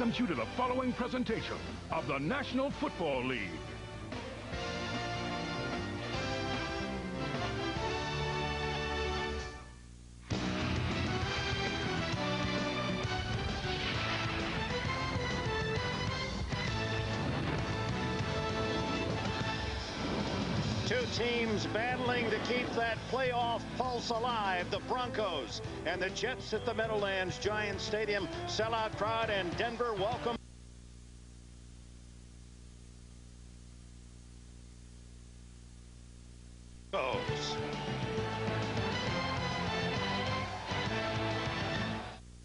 welcomes you to the following presentation of the National Football League. Two teams battling to keep that playoff pulse alive. The Broncos and the Jets at the Meadowlands Giant Stadium. Sellout crowd, and Denver welcome.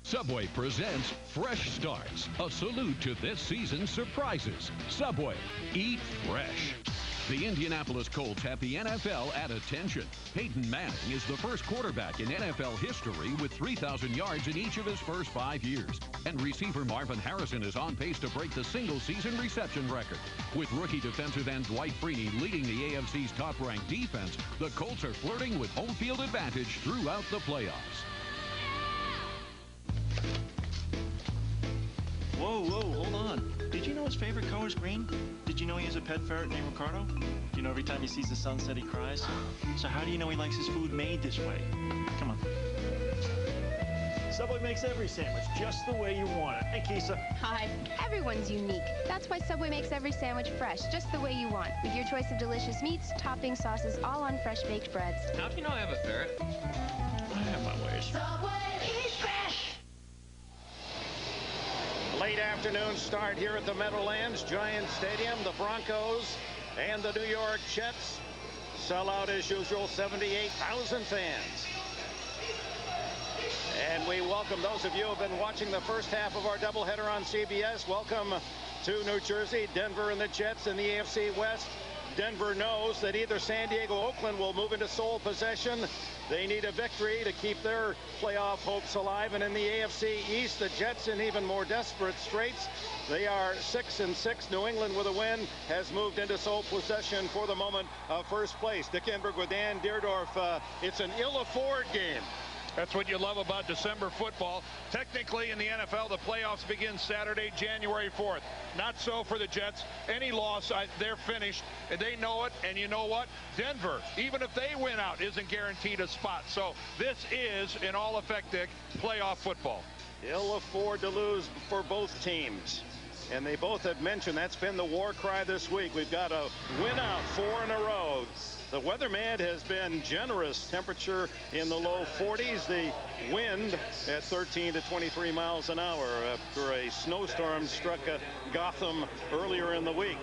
Subway presents Fresh Starts, a salute to this season's surprises. Subway, eat fresh. The Indianapolis Colts have the NFL at attention. Peyton Manning is the first quarterback in NFL history with 3,000 yards in each of his first 5 years. And receiver Marvin Harrison is on pace to break the single-season reception record. With rookie defensive end Dwight Freeney leading the AFC's top-ranked defense, the Colts are flirting with home field advantage throughout the playoffs. Whoa, hold on. Did you know his favorite color is green? Did you know he has a pet ferret named Ricardo? Do you know every time he sees the sunset he cries? So how do you know he likes his food made this way? Come on. Subway makes every sandwich just the way you want it. Hey, Kisa. Hi. Everyone's unique. That's why Subway makes every sandwich fresh, just the way you want. With your choice of delicious meats, toppings, sauces, all on fresh baked breads. How do you know I have a ferret? I have my ways. Subway, eat fresh! Late afternoon start here at the Meadowlands Giant Stadium. The Broncos and the New York Jets sell out as usual, 78,000 fans. And we welcome those of you who have been watching the first half of our doubleheader on CBS. Welcome to New Jersey, Denver and the Jets in the AFC West. Denver knows that either San Diego or Oakland will move into sole possession. They need a victory to keep their playoff hopes alive. And in the AFC East, the Jets in even more desperate straits. They are 6-6. New England with a win has moved into sole possession for the moment of first place. Dick Enberg with Dan Deerdorf. It's an ill-afford game. That's what you love about December football. Technically, in the NFL, the playoffs begin Saturday, January 4th. Not so for the Jets. Any loss, they're finished, and they know it. And you know what? Denver, even if they win out, isn't guaranteed a spot. So this is, in all effect, Dick, playoff football. Ill afford to lose for both teams. And they both have mentioned that's been the war cry this week. We've got a win out 4 in a row. The weatherman has been generous. Temperature in the low 40s. The wind at 13 to 23 miles an hour after a snowstorm struck Gotham earlier in the week.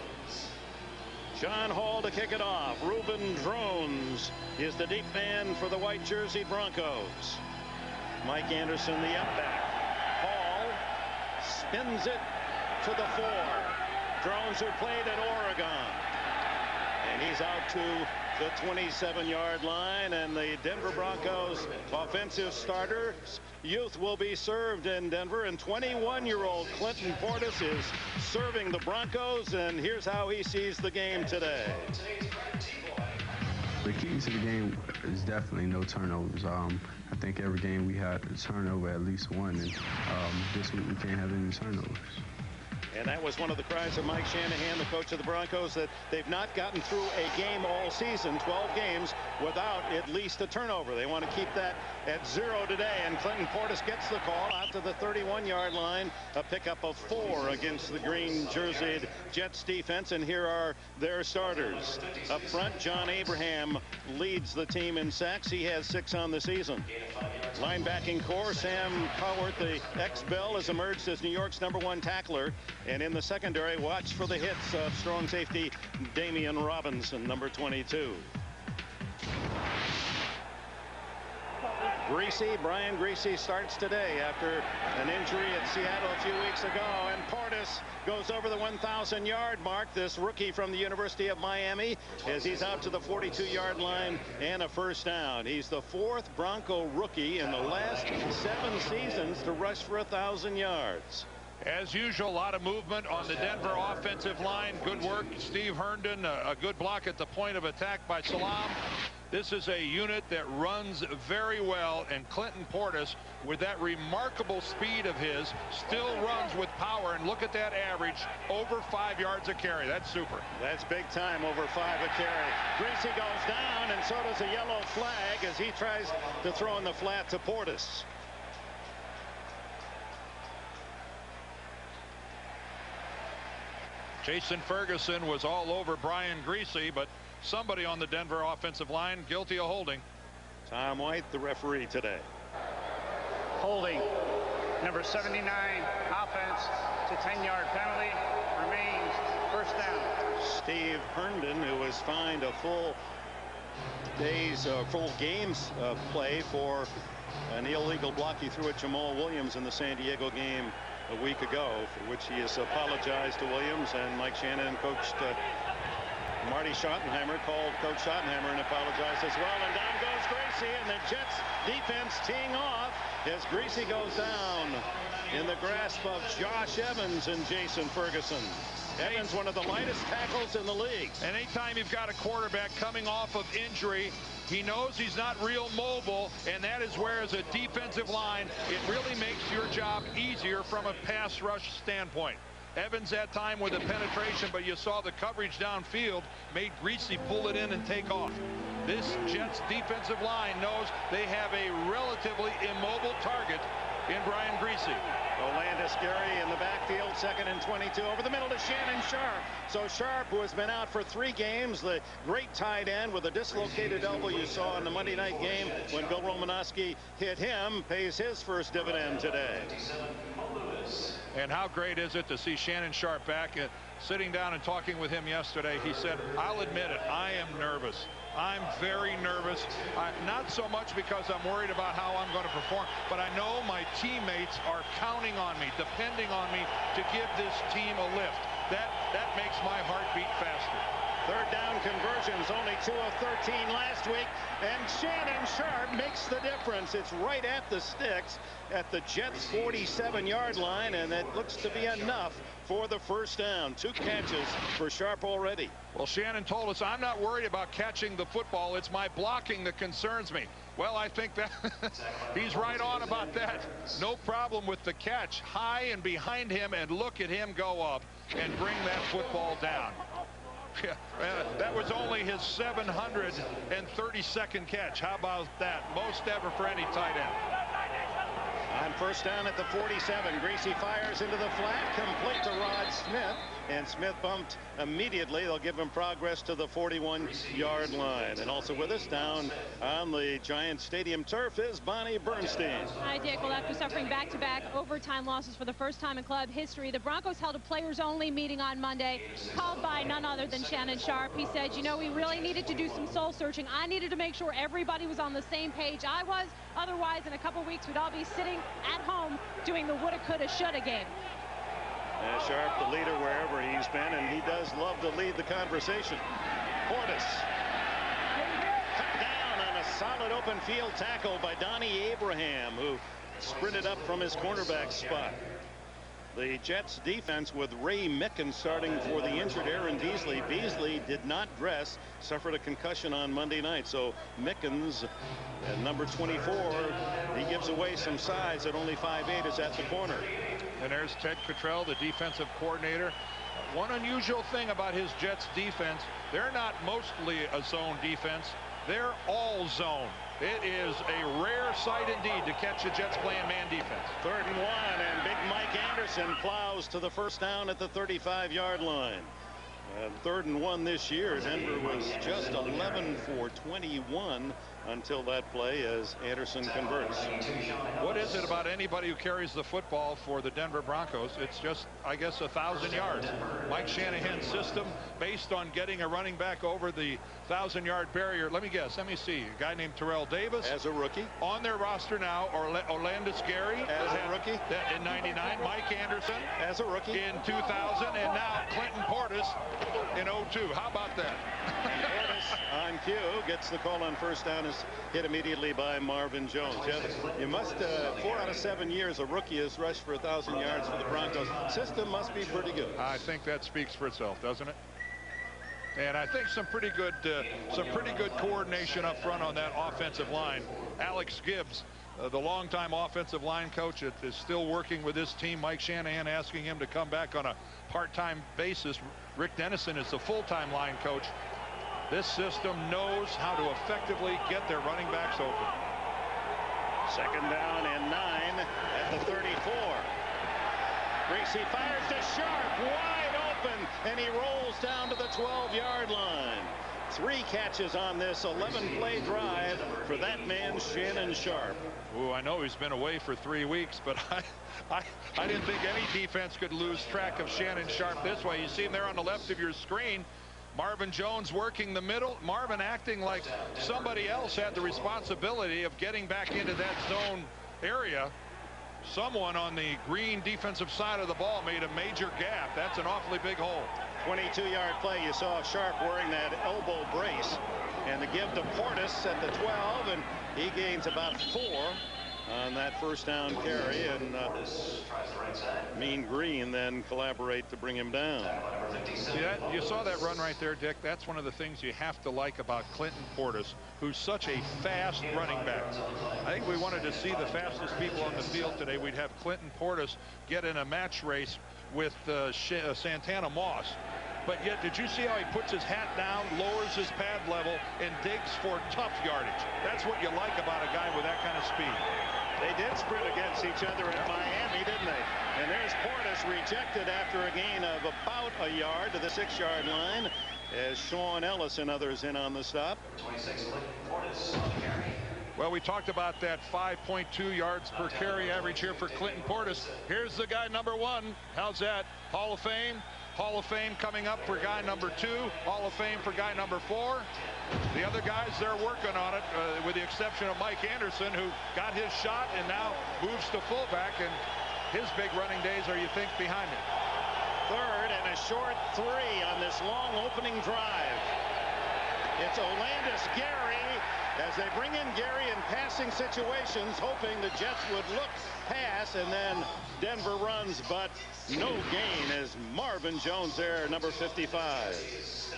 John Hall to kick it off. Reuben Drones is the deep man for the white jersey Broncos. Mike Anderson, the up back. Hall spins it to the 4. Drones, who played at Oregon. And he's out to the 27-yard line, and the Denver Broncos offensive starter youth will be served in Denver, and 21-year-old Clinton Portis is serving the Broncos, and here's how he sees the game today. The key to the game is definitely no turnovers. I think every game we had a turnover, at least one, and this week we can't have any turnovers. And that was one of the cries of Mike Shanahan, the coach of the Broncos, that they've not gotten through a game all season, 12 games, without at least a turnover. They want to keep that at 0 today. And Clinton Portis gets the call out to the 31-yard line, a pickup of 4 against the green-jerseyed Jets defense. And here are their starters. Up front, John Abraham leads the team in sacks. He has 6 on the season. Linebacking core, Sam Cowart, the ex-Bell, has emerged as New York's #1 tackler. And in the secondary, watch for the hits of strong safety Damian Robinson, number 22. Brian Greasy starts today after an injury at Seattle a few weeks ago. And Portis goes over the 1,000-yard mark, this rookie from the University of Miami, as he's out to the 42-yard line and a first down. He's the 4th Bronco rookie in the last 7 seasons to rush for 1,000 yards. As usual, a lot of movement on the Denver offensive line. Good work, Steve Herndon. A good block at the point of attack by Salam. This is a unit that runs very well, and Clinton Portis, with that remarkable speed of his, still runs with power. And look at that average, over 5 yards a carry. That's super. That's big time, over 5 a carry. Greasy goes down, and so does a yellow flag as he tries to throw in the flat to Portis. Jason Ferguson was all over Brian Greasy, but somebody on the Denver offensive line guilty of holding. Tom White, the referee today. Holding. Number 79, offense. It's a 10-yard penalty. Remains first down. Steve Herndon, who was fined a full game's play for an illegal block he threw at Jamal Williams in the San Diego game a week ago, for which he has apologized to Williams, and Mike Shannon coached Marty Schottenheimer, called Coach Schottenheimer and apologized as well. And down goes Greasy, and the Jets defense teeing off as Greasy goes down in the grasp of Josh Evans and Jason Ferguson. Evans, one of the lightest tackles in the league. And anytime you've got a quarterback coming off of injury, he knows he's not real mobile, and that is where, as a defensive line, it really makes your job easier from a pass rush standpoint. Evans that time with the penetration, but you saw the coverage downfield made Greasy pull it in and take off. This Jets defensive line knows they have a relatively immobile target in Brian Greasy. Olandis Gary in the backfield, 2nd and 22, over the middle to Shannon Sharp. So Sharp, who has been out for 3 games, the great tight end with a dislocated elbow you saw in the Monday night game when Bill Romanowski hit him, pays his first dividend today. And how great is it to see Shannon Sharp back? Sitting down and talking with him yesterday, he said, I'll admit it, I am nervous. I'm very nervous, not so much because I'm worried about how I'm going to perform, but I know my teammates are counting on me, depending on me to give this team a lift. That makes my heart beat faster. 3rd down conversions, only 2 of 13 last week, and Shannon Sharp makes the difference. It's right at the sticks at the Jets' 47-yard line, and it looks to be enough for the first down. 2 catches for Sharp already. Well, Shannon told us, I'm not worried about catching the football. It's my blocking that concerns me. Well, I think that he's right on about that. No problem with the catch. High and behind him, and look at him go up and bring that football down. Yeah, that was only his 732nd catch. How about that? Most ever for any tight end. On first down at the 47, Greasy fires into the flat, complete to Rod Smith, and Smith bumped immediately. They'll give him progress to the 41-yard line. And also with us down on the Giants Stadium turf is Bonnie Bernstein. Hi, Dick. Well, after suffering back-to-back overtime losses for the first time in club history, the Broncos held a players-only meeting on Monday, called by none other than Shannon Sharp. He said, you know, we really needed to do some soul-searching. I needed to make sure everybody was on the same page. I was. Otherwise, in a couple weeks, we'd all be sitting at home doing the woulda, coulda, shoulda game. Sharp, the leader wherever he's been, and he does love to lead the conversation. Portis cut down on a solid open field tackle by Donnie Abraham, who sprinted up from his cornerback spot. The Jets defense with Ray Mickens starting for the injured Aaron Beasley. Beasley did not dress, suffered a concussion on Monday night. So Mickens at number 24, he gives away some size at only 5'8", is at the corner. And there's Ted Cottrell, the defensive coordinator. One unusual thing about his Jets defense, they're not mostly a zone defense. They're all zone. It is a rare sight indeed to catch the Jets playing man defense. 3rd and 1, and big Mike Anderson plows to the first down at the 35-yard line. 3rd and 1 this year. Denver was just 11 for 21 until that play as Anderson converts. What is it about anybody who carries the football for the Denver Broncos? It's just, I guess, 1,000 yards. Mike Shanahan's system based on getting a running back over the 1,000-yard barrier. Let me guess. Let me see. A guy named Terrell Davis. As a rookie. On their roster now, Olandis Gary. As a rookie. In 99. Mike Anderson. As a rookie. In 2000. And now Clinton Portis in 02. How about that? Portis on cue gets the call on first down, is hit immediately by Marvin Jones. Jeff, you must 4 out of 7 years a rookie has rushed for 1,000 yards for the Broncos. System must be pretty good. I think that speaks for itself, doesn't it? And I think some pretty good coordination up front on that offensive line. Alex Gibbs, the longtime offensive line coach, is still working with this team. Mike Shanahan asking him to come back on a part-time basis. Rick Dennison is the full-time line coach. This system knows how to effectively get their running backs open. Second down and 9 at the 34. Greasy fires to Sharp, wide open, and he rolls down to the 12-yard line. 3 catches on this 11-play drive for that man, Shannon Sharp. Oh, I know he's been away for 3 weeks, but I didn't think any defense could lose track of Shannon Sharp this way. You see him there on the left of your screen. Marvin Jones working the middle. Marvin acting like somebody else had the responsibility of getting back into that zone area. Someone on the green defensive side of the ball made a major gap. That's an awfully big hole. 22-yard play. You saw Sharp wearing that elbow brace, and the give to Portis at the 12, and he gains about 4 on that first down carry, and Mean Green then collaborate to bring him down. See that? You saw that run right there, Dick. That's one of the things you have to like about Clinton Portis, who's such a fast running back. I think we wanted to see the fastest people on the field today. We'd have Clinton Portis get in a match race with Santana Moss. But yet, did you see how he puts his hat down, lowers his pad level, and digs for tough yardage? That's what you like about a guy with that kind of speed. They did sprint against each other at Miami, didn't they? And there's Portis rejected after a gain of about a yard to the 6-yard line, as Sean Ellis and others in on the stop. Well, we talked about that 5.2 yards per carry average here for Clinton Portis. Here's the guy number 1. How's that? Hall of Fame. Hall of Fame coming up for guy number 2. Hall of Fame for guy number 4. The other guys, they're working on it, with the exception of Mike Anderson, who got his shot and now moves to fullback. And his big running days are, you think, behind him. Third and a short 3 on this long opening drive. It's Olandis Gary as they bring in Gary in passing situations, hoping the Jets would look pass, and then Denver runs, but no gain as Marvin Jones there, number 55.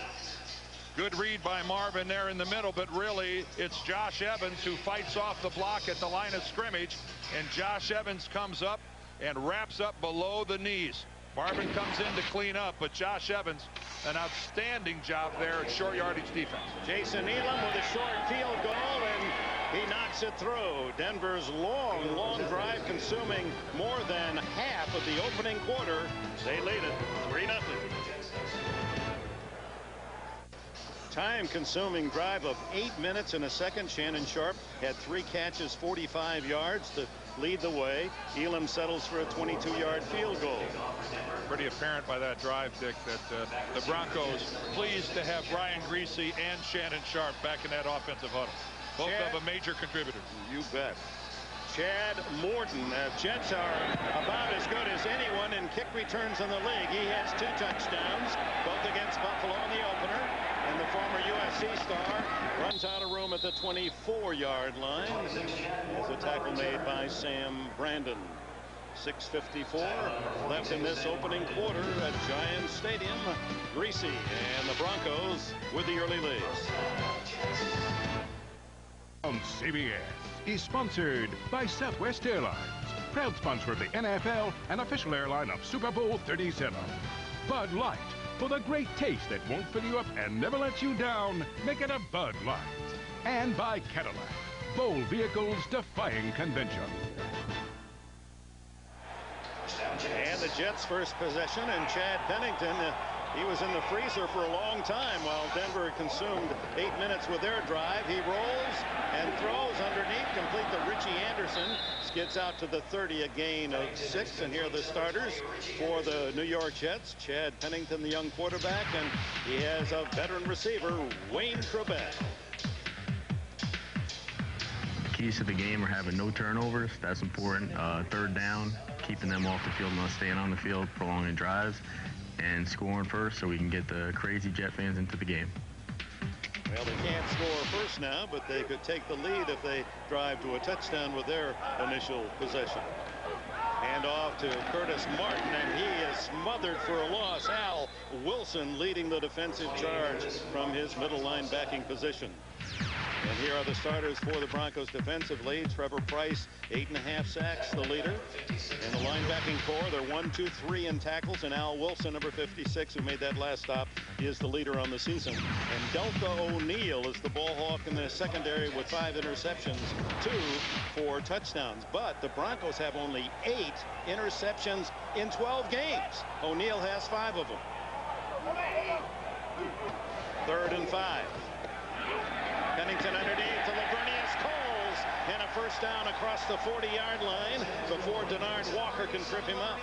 Good read by Marvin there in the middle, but really it's Josh Evans who fights off the block at the line of scrimmage, and Josh Evans comes up and wraps up below the knees. Marvin comes in to clean up, but Josh Evans, an outstanding job there at short yardage defense. Jason Elam with a short field goal, and he knocks it through. Denver's long drive consuming more than half of the opening quarter. They lead it 3-0. Time-consuming drive of 8 minutes and a second. Shannon Sharp had 3 catches, 45 yards to lead the way. Elam settles for a 22-yard field goal. Pretty apparent by that drive, Dick, that the Broncos pleased to have Brian Greasy and Shannon Sharp back in that offensive huddle. Both of them major contributors. You bet. Chad Morton. Jets are about as good as anyone in kick returns in the league. He has 2 touchdowns, both against Buffalo in the opener. And the former USC star runs out of room at the 24-yard line as a tackle made by Sam Brandon. 6:54 left in this opening quarter at Giants Stadium. Greasy and the Broncos with the early leads. On CBS is sponsored by Southwest Airlines, proud sponsor of the NFL and official airline of Super Bowl 37. Bud Light, for the great taste that won't fill you up and never lets you down, make it a Bud Light. And by Cadillac, bold vehicles defying convention. And the Jets' first possession, and Chad Pennington, he was in the freezer for a long time while Denver consumed 8 minutes with their drive. He rolls and throws underneath, complete to Richie Anderson. Skids out to the 30, a gain of 6. And here are the starters for the New York Jets. Chad Pennington, the young quarterback, and he has a veteran receiver, Wayne Trebek. Keys to the game are having no turnovers. That's important. Third down, keeping them off the field, not staying on the field, prolonging drives, and scoring first so we can get the crazy Jet fans into the game. Well, they can't score first now, but they could take the lead if they drive to a touchdown with their initial possession. Hand off to Curtis Martin, and he is smothered for a loss. Al Wilson leading the defensive charge from his middle linebacking position. And here are the starters for the Broncos defensively. Trevor Price, 8.5 sacks, the leader. In the linebacking core, they're 1, 2, 3 in tackles. And Al Wilson, number 56, who made that last stop, is the leader on the season. And Delta O'Neal is the ball hawk in the secondary with 5 interceptions, 2 for touchdowns. But the Broncos have only 8 interceptions in 12 games. O'Neal has 5 of them. 3rd and 5. Pennington underneath to Lavernius Coles, and a first down across the 40-yard line before Denard Walker can trip him up.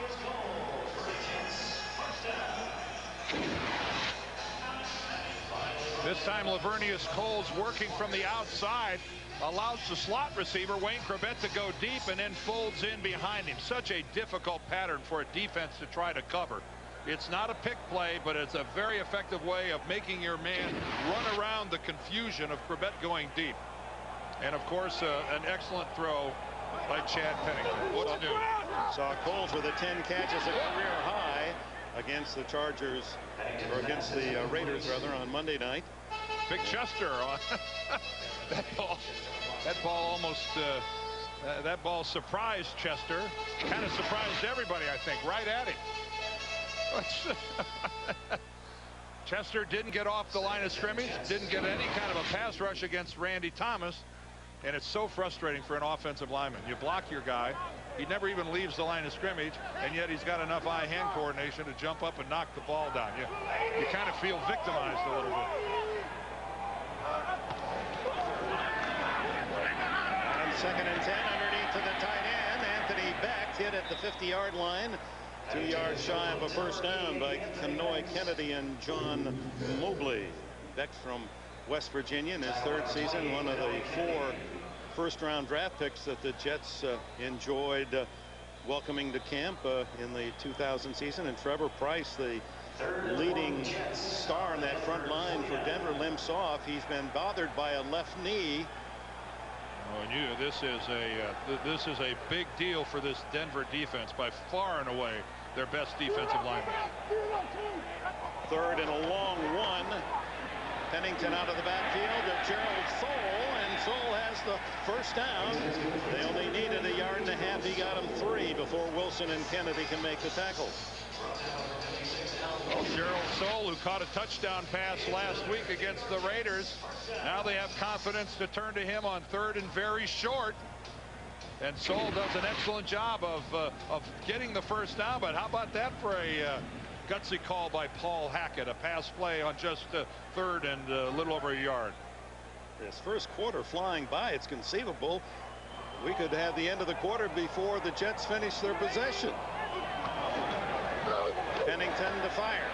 This time Lavernius Coles working from the outside, allows the slot receiver Wayne Corbett to go deep and then folds in behind him. Such a difficult pattern for a defense to try to cover. It's not a pick play, but it's a very effective way of making your man run around the confusion of Corbett going deep. And of course, an excellent throw by Chad Pennington. What's new? Saw Coles with a 10 catches, a career high against the Chargers, or against the Raiders rather, on Monday night. Big Chester on that ball almost that ball surprised Chester, kind of surprised everybody, I think, right at him. Chester didn't get off the line of scrimmage, didn't get any kind of a pass rush against Randy Thomas, and it's so frustrating for an offensive lineman. You block your guy, he never even leaves the line of scrimmage, and yet he's got enough eye-hand coordination to jump up and knock the ball down. You kind of feel victimized a little bit. On 2nd and 10, underneath to the tight end, Anthony Beck hit at the 50-yard line. 2 yards shy of a first down by Kanoy Kennedy and John Mobley. Beck from West Virginia in his 3rd season, one of the 4 first-round draft picks that the Jets enjoyed welcoming to camp in the 2000 season. And Trevor Price, the leading star in that front line for Denver, limps off. He's been bothered by a left knee. Oh, and this is a big deal for this Denver defense, by far and away their best defensive lineman. 3rd and a long one. Pennington out of the backfield to Gerald Soule, and Soule has the first down. They only needed 1.5 yards. He got him 3 before Wilson and Kennedy can make the tackle. Well, Gerald Soule, who caught a touchdown pass last week against the Raiders, now they have confidence to turn to him on 3rd and very short. And Soule does an excellent job of getting the first down. But how about that for a gutsy call by Paul Hackett, a pass play on just 3rd and a little over 1 yard. This first quarter flying by. It's conceivable we could have the end of the quarter before the Jets finish their possession. Pennington to fire.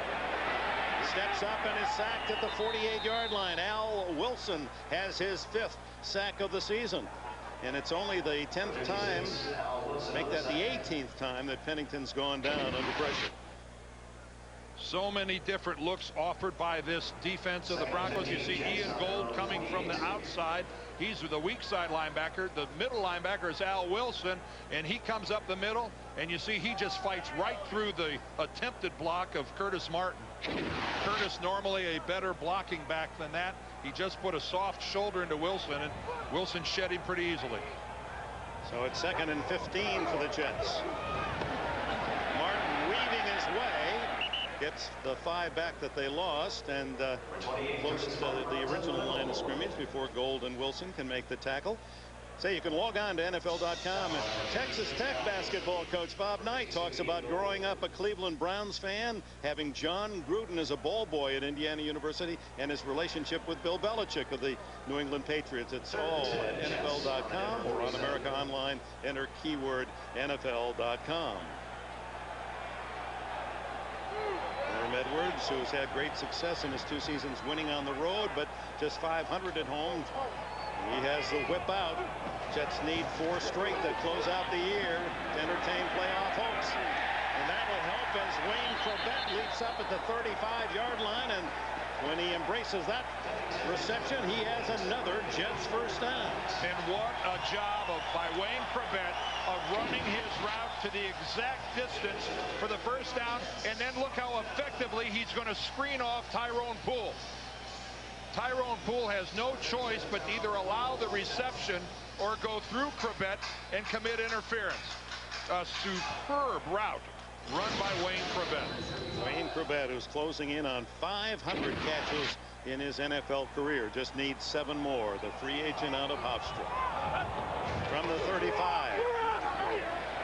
Steps up and is sacked at the 48-yard line. Al Wilson has his 5th sack of the season. And it's only the 10th time, make that the 18th time, that Pennington's gone down under pressure. So many different looks offered by this defense of the Broncos. You see Ian Gold coming from the outside. He's the weak side linebacker. The middle linebacker is Al Wilson, and he comes up the middle, and you see he just fights right through the attempted block of Curtis Martin. Curtis, normally a better blocking back than that. He just put a soft shoulder into Wilson, and Wilson shed him pretty easily. So it's 2nd and 15 for the Jets. Martin weaving his way, gets the 5 back that they lost, and close to the original line of scrimmage before Gold and Wilson can make the tackle. Say, you can log on to NFL.com. Texas Tech basketball coach Bob Knight talks about growing up a Cleveland Browns fan, having John Gruden as a ball boy at Indiana University, and his relationship with Bill Belichick of the New England Patriots. It's all at NFL.com or on America Online. Enter keyword NFL.com. Herm Edwards, who's had great success in his 2 seasons winning on the road, but just 500 at home. He has the whip out. Jets need 4 straight that close out the year to entertain playoff hopes. And that will help as Wayne Corbett leaps up at the 35-yard line, and When he embraces that reception, he has another Jets first down. And what a job by Wayne Krebet of running his route to the exact distance for the first down. And then look how effectively he's going to screen off Tyrone Poole. Tyrone Poole has no choice but either allow the reception or go through Krebet and commit interference. A superb route run by Wayne Krebet. Wayne Krebet, who's closing in on 500 catches in his NFL career, just needs 7 more. The free agent out of Hofstra. From the 35,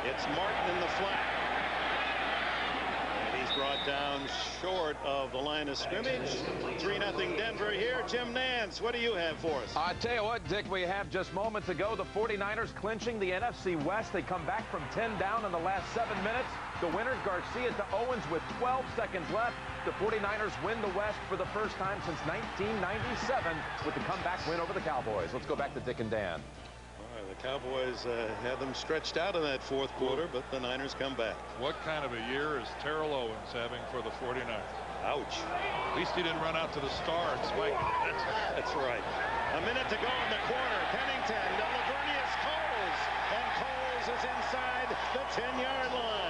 it's Martin in the flat. And he's brought down short of the line of scrimmage. 3-0 Denver here. Jim Nance, what do you have for us? I tell you what, Dick, we have just moments ago the 49ers clinching the NFC West. They come back from 10 down in the last 7 minutes. The winners, Garcia to Owens with 12 seconds left. The 49ers win the West for the first time since 1997 with the comeback win over the Cowboys. Let's go back to Dick and Dan. All right, the Cowboys had them stretched out in that fourth quarter, but the Niners come back. What kind of a year is Terrell Owens having for the 49ers? Ouch. At least he didn't run out to the star and spike it. That's right. A minute to go in the corner. Pennington to Lavernius Coles. And Coles is inside the 10-yard line.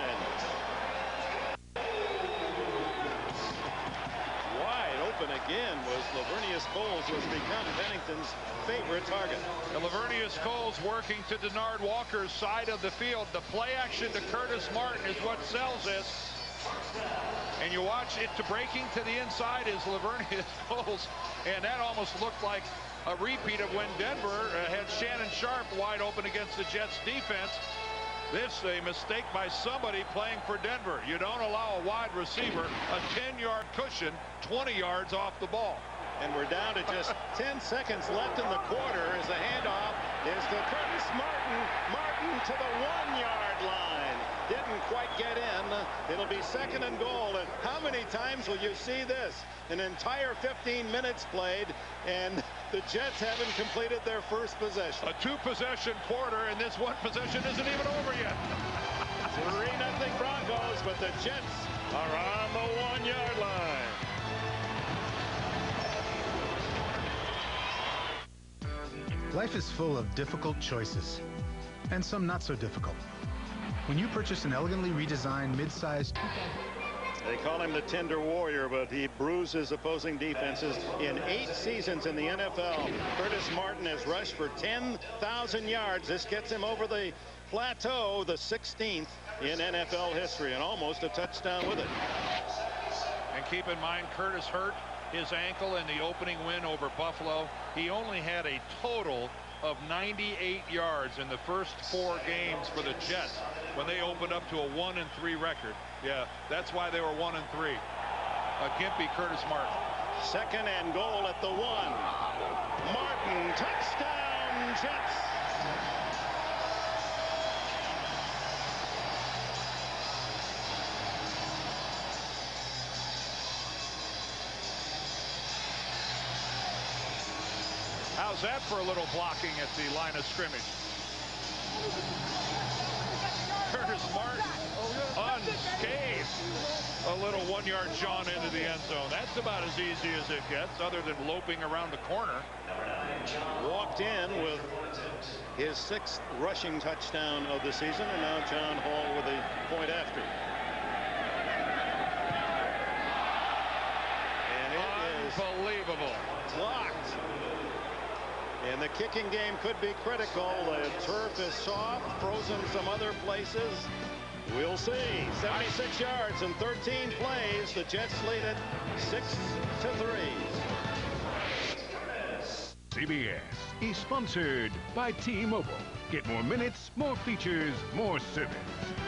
Wide open again was Lavernius Coles, who has become Pennington's favorite target. And Lavernius Coles working to Denard Walker's side of the field. The play action to Curtis Martin is what sells this. And you watch it to breaking to the inside is Lavernius Coles. And that almost looked like a repeat of when Denver had Shannon Sharp wide open against the Jets defense. This a mistake by somebody playing for Denver. You don't allow a wide receiver a 10-yard cushion 20 yards off the ball. And we're down to just 10 seconds left in the quarter as the handoff is to Curtis Martin. Martin to the 1-yard line. Didn't quite get in. It'll be 2nd and goal. And how many times will you see this? An entire 15 minutes played, and the Jets haven't completed their first possession. A 2-possession quarter, and this one possession isn't even over yet. 3-0 Broncos, but the Jets are on the 1-yard line. Life is full of difficult choices, and some not so difficult. When you purchase an elegantly redesigned mid-sized... They call him the Tender Warrior, but he bruises opposing defenses in 8 seasons in the NFL. Curtis Martin has rushed for 10,000 yards. This gets him over the plateau, the 16th in NFL history, and almost a touchdown with it. And keep in mind, Curtis hurt his ankle in the opening win over Buffalo. He only had a total of 98 yards in the first 4 games for the Jets when they opened up to a 1-3 record. Yeah, that's why they were 1-3. A gimpy Curtis Martin. 2nd and goal at the 1. Martin, touchdown, Jets. How's that for a little blocking at the line of scrimmage? Curtis Martin unscathed. A little 1-yard jaunt into the end zone. That's about as easy as it gets, other than loping around the corner. Walked in with his 6th rushing touchdown of the season, and now John Hall with a point after. And it is unbelievable. Blocked. And the kicking game could be critical. The turf is soft, frozen some other places. We'll see. 76 yards and 13 plays. The Jets lead it 6-3. CBS is sponsored by T-Mobile. Get more minutes, more features, more service.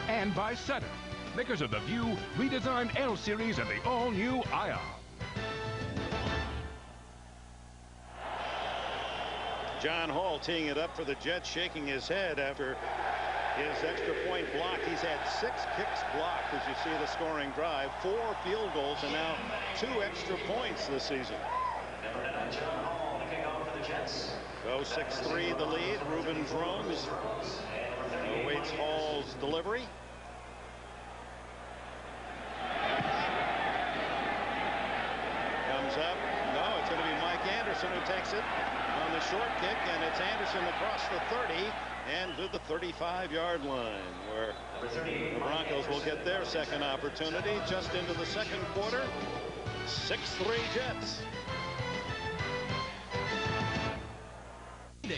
And by Saturn, makers of the View redesigned L Series and the all-new Ion. John Hall teeing it up for the Jets, shaking his head after his extra point block. He's had 6 kicks blocked as you see the scoring drive, 4 field goals, and now 2 extra points this season. Go 6-3 the lead. Reuben Drones awaits Hall's delivery. Comes up. Anderson who takes it on the short kick, and it's Anderson across the 30 and to the 35-yard line, where the Broncos will get their second opportunity just into the second quarter. 6-3 Jets.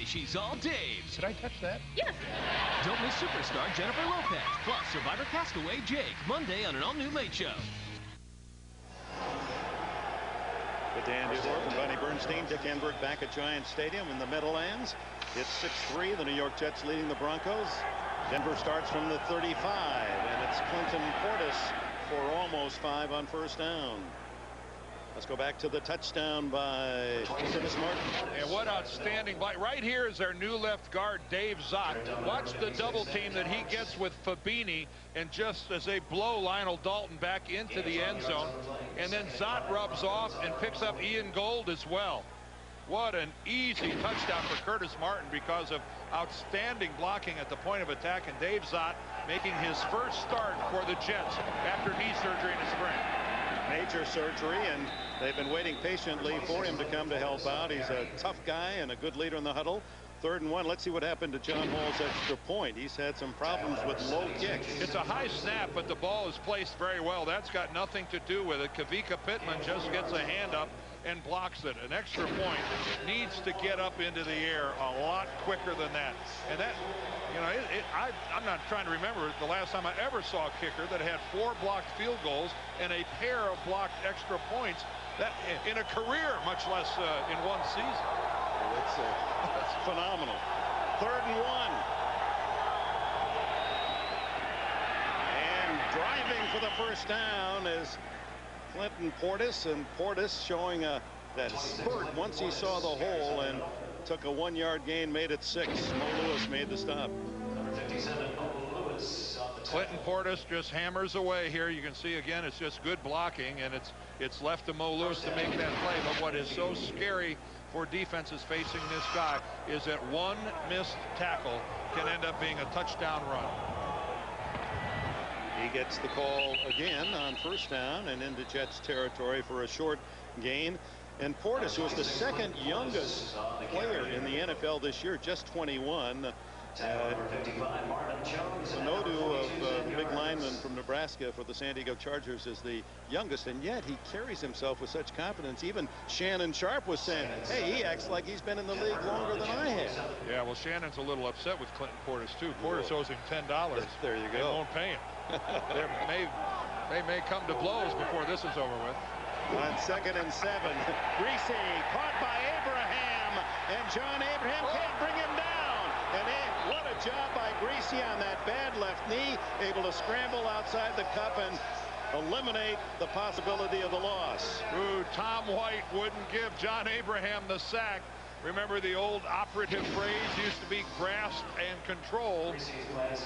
She's all Dave's. Did I touch that? Yes. Don't miss superstar Jennifer Lopez, plus Survivor Castaway Jake, Monday on an all-new Late Show. The Dan Dior from Bunny Bernstein, Dick Enberg back at Giant Stadium in the Meadowlands. It's 6-3. The New York Jets leading the Broncos. Denver starts from the 35, and it's Clinton Portis for almost 5 on first down. Let's go back to the touchdown by Curtis Martin. And what outstanding play. Right here is our new left guard, Dave Zott. Watch the double team that he gets with Fabini, and just as they blow Lionel Dalton back into the end zone. And then Zott rubs off and picks up Ian Gold as well. What an easy touchdown for Curtis Martin because of outstanding blocking at the point of attack. And Dave Zott making his first start for the Jets after knee surgery in the spring. Major surgery, and they've been waiting patiently for him to come to help out. He's a tough guy and a good leader in the huddle. 3rd and 1. Let's see what happened to John Hall's extra point. He's had some problems with low kicks. It's a high snap, but the ball is placed very well. That's got nothing to do with it. Kavika Pittman just gets a hand up and blocks it. An extra point needs to get up into the air a lot quicker than that. And that, you know, I'm not trying to remember the last time I ever saw a kicker that had 4 blocked field goals and a pair of blocked extra points that in a career, much less in one season. That's phenomenal. 3rd and 1. And driving for the first down is Clinton Portis, and Portis showing that spurt once he saw the hole and took a 1-yard gain, made it 6. Mo Lewis made the stop. Clinton Portis just hammers away here. You can see again it's just good blocking, and it's left to Mo Lewis to make that play. But what is so scary for defenses facing this guy is that one missed tackle can end up being a touchdown run. He gets the call again on first down and into Jets territory for a short gain. And Portis, who was the 2nd youngest player in the NFL this year, just 21. Sonodu of the big lineman from Nebraska for the San Diego Chargers is the youngest, and yet he carries himself with such confidence. Even Shannon Sharp was saying, hey, he acts like he's been in the league longer than I have. Yeah, well, Shannon's a little upset with Clinton Portis, too. Portis owes him $10. There you go. They won't pay him. They may come to blows before this is over with. On 2nd and 7, Greasy caught by Abraham, and John Abraham can't bring him down. And what a job by Greasy on that bad left knee, able to scramble outside the cup and eliminate the possibility of the loss. Ooh, Tom White wouldn't give John Abraham the sack. Remember the old operative phrase used to be grasp and control.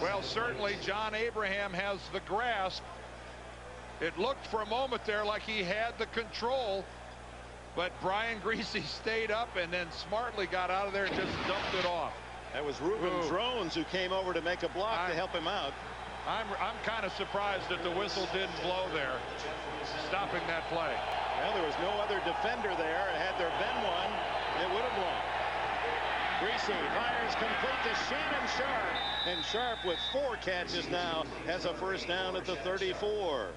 Well, certainly John Abraham has the grasp. It looked for a moment there like he had the control, but Brian Greasy stayed up and then smartly got out of there and just dumped it off. That was Ruben Drones who came over to make a block to help him out. I'm kind of surprised that the whistle didn't blow there, stopping that play. Well, there was no other defender there. Had there been one, it would have blown. Greasy fires complete to Shannon Sharp, and Sharp with 4 catches now has a first down at the 34.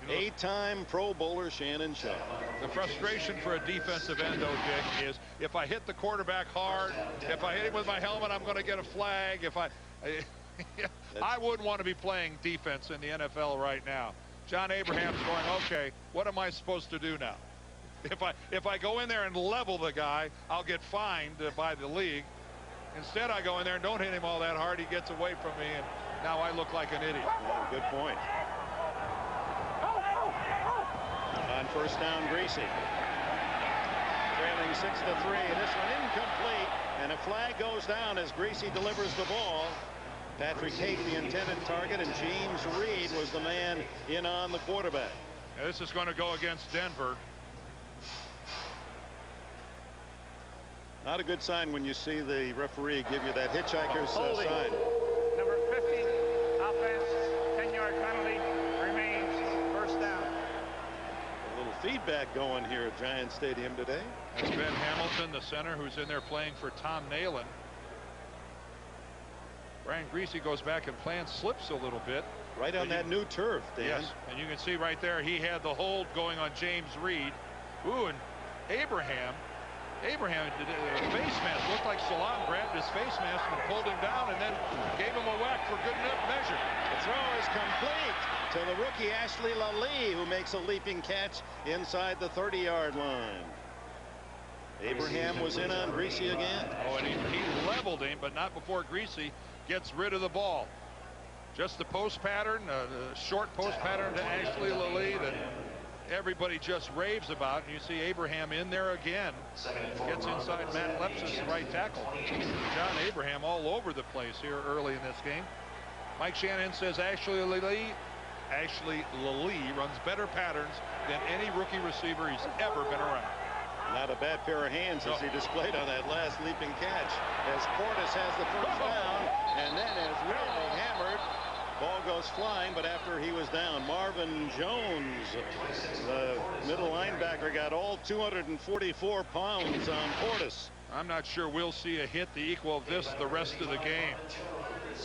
8-time Pro Bowler Shannon Sharp. The frustration for a defensive end, though, Jake, is if I hit the quarterback hard, if I hit him with my helmet, I'm going to get a flag. I wouldn't want to be playing defense in the NFL right now. John Abraham's going, okay, what am I supposed to do now? If I go in there and level the guy, I'll get fined by the league. Instead, I go in there and don't hit him all that hard. He gets away from me, and now I look like an idiot. Yeah, good point. On first down, Greasy. Trailing 6-3. This one incomplete, and a flag goes down as Greasy delivers the ball. Patrick Haight, the intended target, and James Reed was the man in on the quarterback. Now, this is going to go against Denver. Not a good sign when you see the referee give you that hitchhiker's sign. Number 50, offense, 10-yard penalty, remains first down. A little feedback going here at Giant Stadium today. That's Ben Hamilton, the center, who's in there playing for Tom Nalen. Brian Griese goes back and plants, slips a little bit. Right on that new turf, Dan. Yes, and you can see right there he had the hold going on James Reed. Ooh, and Abraham did a face mask. Looked like Salam grabbed his face mask and pulled him down and then gave him a whack for good enough measure. The throw is complete to the rookie Ashley Lally, who makes a leaping catch inside the 30-yard line. Abraham was in on Griese again. Oh, and he leveled him, but not before Griese gets rid of the ball. Just the post pattern, the short post pattern to Ashley Lally that everybody just raves about. And you see Abraham in there again. Gets inside Matt Lepsis' right tackle. John Abraham all over the place here early in this game. Mike Shannon says Ashley Lally runs better patterns than any rookie receiver he's ever been around. Not a bad pair of hands as he displayed on that last leaping catch, as Portis has the first down and then is really hammered. Ball goes flying, but after he was down, Marvin Jones, the middle linebacker, got all 244 pounds on Portis. I'm not sure we'll see a hit the equal of this the rest of the game.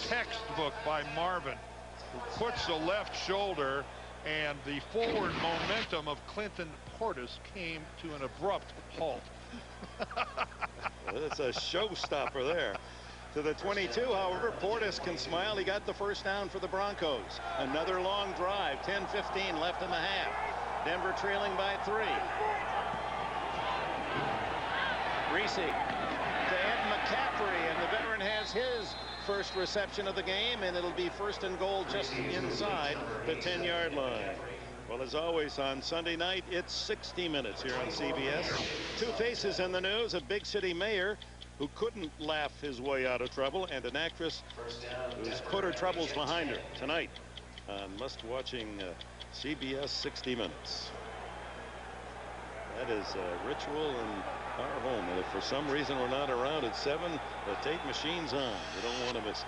Textbook by Marvin, who puts the left shoulder, and the forward momentum of Clinton Portis came to an abrupt halt. That's a showstopper there. To the 22, however, Portis can smile. He got the first down for the Broncos. Another long drive, 10-15 left in the half. Denver trailing by 3. Griese to Ed McCaffrey, and the veteran has his first reception of the game, and it'll be first and goal just inside the 10-yard line. Well, as always on Sunday night, it's 60 Minutes here on CBS. Two faces in the news: a big city mayor who couldn't laugh his way out of trouble, and an actress who's put her troubles behind her. Tonight on must-watching CBS 60 Minutes. That is a ritual in our home, and if for some reason we're not around at 7, the tape machine's on. You don't want to miss it.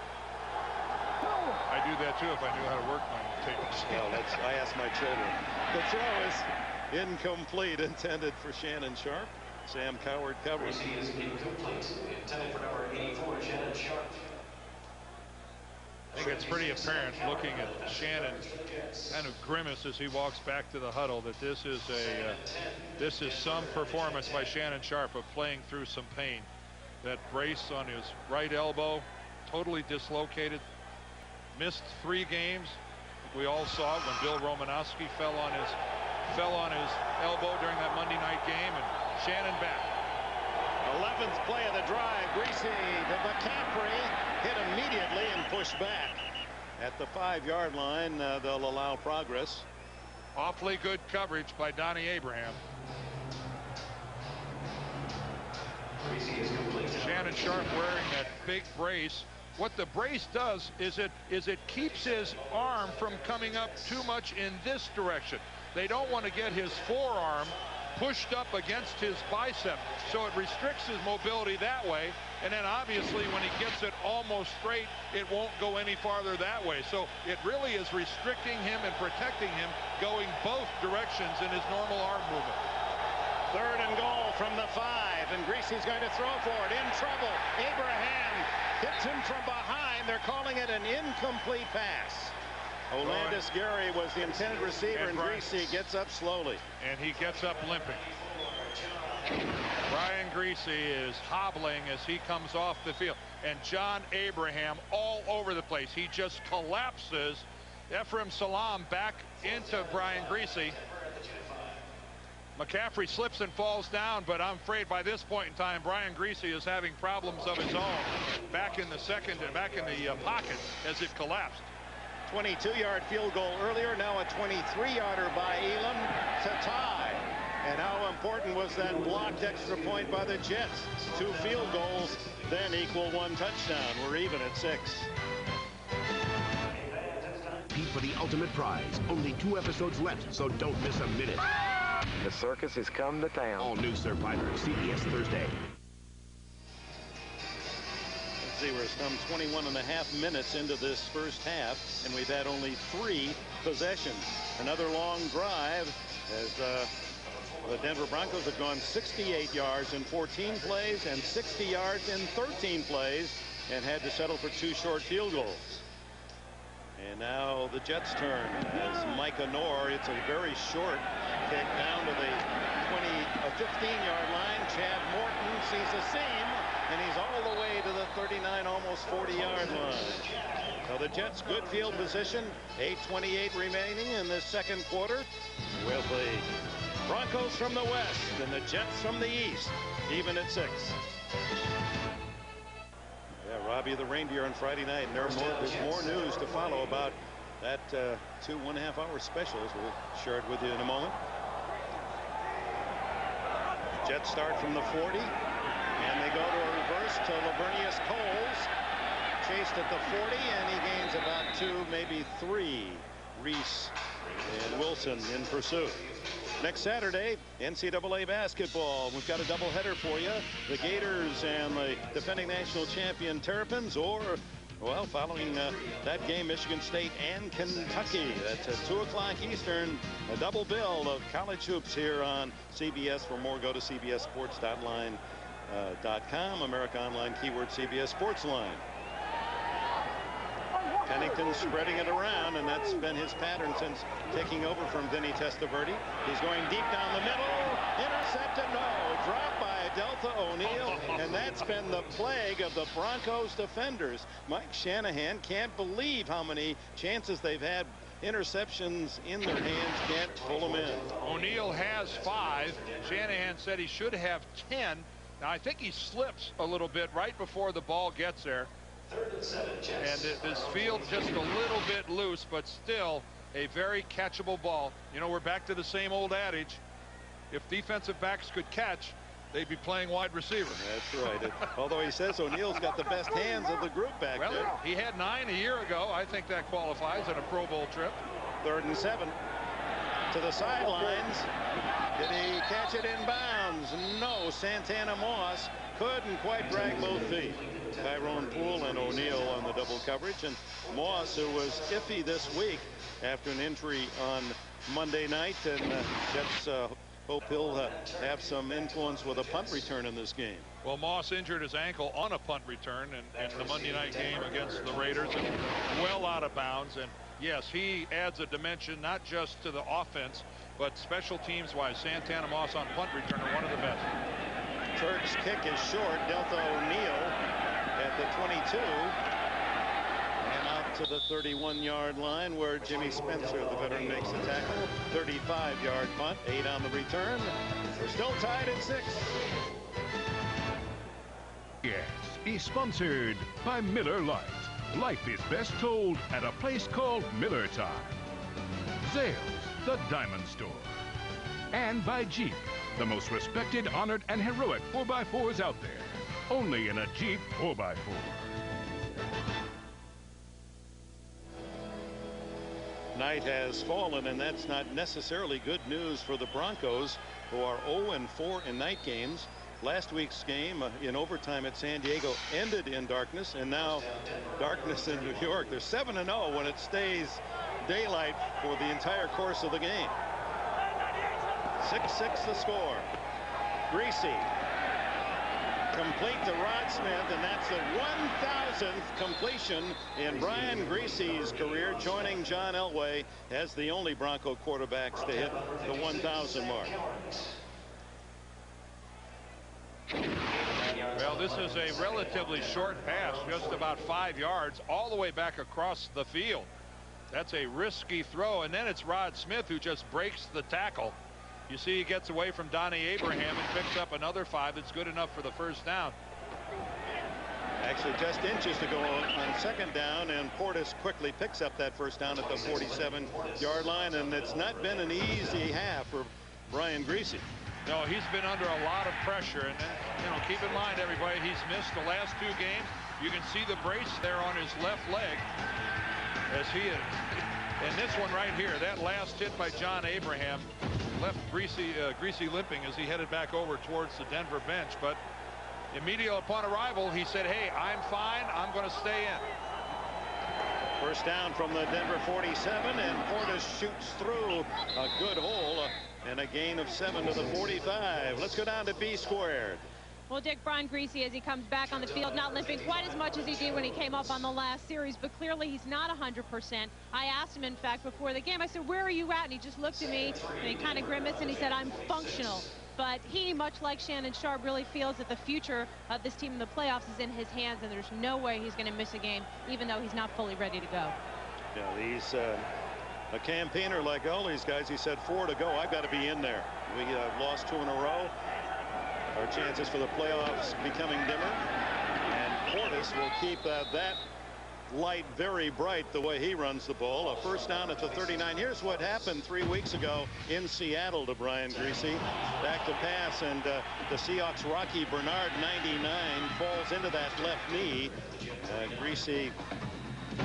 I do that too if I knew how to work my tape machine. Well, I ask my children. The throw is incomplete, intended for Shannon Sharp. Sam Coward covers. He is incomplete, intended for number 84, Shannon Sharp. I think it's pretty apparent looking at Shannon kind of grimace as he walks back to the huddle that this is some performance by Shannon Sharp of playing through some pain. That brace on his right elbow, totally dislocated, missed 3 games. We all saw it when Bill Romanowski fell on his elbow during that Monday night game, and Shannon back. 11th play of the drive. Griese to McCaffrey, hit immediately and pushed back. At the 5-yard line, they'll allow progress. Awfully good coverage by Donnie Abraham. Shannon Sharp wearing that big brace. What the brace does is it keeps his arm from coming up too much in this direction. They don't want to get his forearm pushed up against his bicep, so it restricts his mobility that way, and then obviously when he gets it almost straight, it won't go any farther that way. So it really is restricting him and protecting him going both directions in his normal arm movement. 3rd and goal from the 5, and Griese's going to throw for it. In trouble. Abraham hits him from behind. They're calling it an incomplete pass. Olandis Gary was the intended receiver, and Griese gets up slowly. And he gets up limping. Brian Griese is hobbling as he comes off the field. And John Abraham all over the place. He just collapses. Ephraim Salam back into Brian Griese. McCaffrey slips and falls down, but I'm afraid by this point in time, Brian Griese is having problems of his own. Back in the second and back in the pocket as it collapsed. 22-yard field goal earlier, now a 23-yarder by Elam to tie. And how important was that blocked extra point by the Jets? 2 field goals, then equal 1 touchdown. We're even at 6. Compete for the ultimate prize. Only 2 episodes left, so don't miss a minute. The circus has come to town. All new Survivor, CBS Thursday. We're some 21.5 minutes into this first half, and we've had only 3 possessions. Another long drive as The Denver Broncos have gone 68 yards in 14 plays and 60 yards in 13 plays and had to settle for 2 short field goals. And now the Jets' turn as Micah Noor. It's a very short kick down to the 15-yard line. Chad Morton sees a seam, and he's all the way to the 39, almost 40-yard line. So the Jets good field position. 8:28 remaining in this second quarter. With the Broncos from the west and the Jets from the east, even at 6. Yeah, Robbie the Reindeer on Friday night. And there's more news to follow about that 2 1.5-hour specials. We'll share it with you in a moment. Jets start from the 40, and they go to a reverse to Lavernius Coles. Chased at the 40, and he gains about 2, maybe 3. Reese and Wilson in pursuit. Next Saturday, NCAA basketball. We've got a doubleheader for you. The Gators and the defending national champion Terrapins, or, well, following that game, Michigan State and Kentucky. That's at 2 o'clock Eastern. A double bill of college hoops here on CBS. For more, go to cbssports.com. America Online, keyword CBS Sports Line. Pennington spreading it around, and that's been his pattern since taking over from Vinny Testaverde. He's going deep down the middle. Intercepted, no. Dropped by Deltha O'Neal, and that's been the plague of the Broncos defenders. Mike Shanahan can't believe how many chances they've had. Interceptions in their hands, can't pull them in. O'Neal has 5. Shanahan said he should have 10. Now I think he slips a little bit right before the ball gets there. And this field just a little bit loose, but still a very catchable ball. You know, we're back to the same old adage. If defensive backs could catch, they'd be playing wide receiver. That's right. Although he says O'Neal's got the best hands of the group back there. Well, he had 9 a year ago. I think that qualifies at a Pro Bowl trip. 3rd and 7. To the sidelines. Did he catch it in bounds? No. Santana Moss couldn't quite drag both feet. Tyrone Poole and O'Neal on the double coverage, and Moss, who was iffy this week after an injury on Monday night, and Jets hope he'll have some influence with a punt return in this game. Well, Moss injured his ankle on a punt return in the Monday night game against the Raiders, and well out of bounds. And yes, he adds a dimension not just to the offense, but special teams wise. Santana Moss on punt return are one of the best. Turk's kick is short. Deltha O'Neal at the 22 and out to the 31-yard line, where Jimmy Spencer, the veteran, makes the tackle. 35-yard punt, 8 on the return. We're still tied at 6. Yes, is sponsored by Miller Lite. Life is best told at a place called Miller Time. Zales, the diamond store. And by Jeep, the most respected, honored, and heroic 4x4s out there. Only in a Jeep 4x4. Night has fallen, and that's not necessarily good news for the Broncos, who are 0-4 in night games. Last week's game in overtime at San Diego ended in darkness, and now darkness in New York. They're 7-0 when it stays daylight for the entire course of the game. 6-6 the score. Greasy complete to Rod Smith, and that's the 1,000th completion in Brian Greasy's career, joining John Elway as the only Bronco quarterbacks to hit the 1,000 mark. Well, this is a relatively short pass, just about 5 yards, all the way back across the field. That's a risky throw, and then it's Rod Smith who just breaks the tackle. You see he gets away from Donnie Abraham and picks up another 5 that's good enough for the first down. Actually just inches to go on second down, and Portis quickly picks up that first down at the 47-yard line, and it's not been an easy half for Brian Greasy. No, he's been under a lot of pressure, and then, you know, keep in mind, everybody, he's missed the last 2 games. You can see the brace there on his left leg as he is. And this one right here, that last hit by John Abraham left Greasy limping as he headed back over towards the Denver bench. But immediately upon arrival, he said, hey, I'm fine. I'm going to stay in. First down from the Denver 47, and Portis shoots through a good hole. and a gain of 7 to the 45. Let's go down to B squared. Well, Dick, Brian Greasy, as he comes back on the field, not limping quite as much as he did when he came up on the last series, but clearly he's not 100%. I asked him, in fact, before the game, I said, where are you at? And he just looked at me, and he kind of grimaced, and he said, I'm functional. But he, much like Shannon Sharpe, really feels that the future of this team in the playoffs is in his hands, and there's no way he's going to miss a game, even though he's not fully ready to go. Yeah, he's a campaigner like all these guys. He said 4 to go. I've got to be in there. We lost 2 in a row. Our chances for the playoffs becoming dimmer, and Portis will keep that light very bright the way he runs the ball. A first down at the 39. Here's what happened 3 weeks ago in Seattle to Brian Greasy. Back to pass, and the Seahawks Rocky Bernard, 99, falls into that left knee. Greasy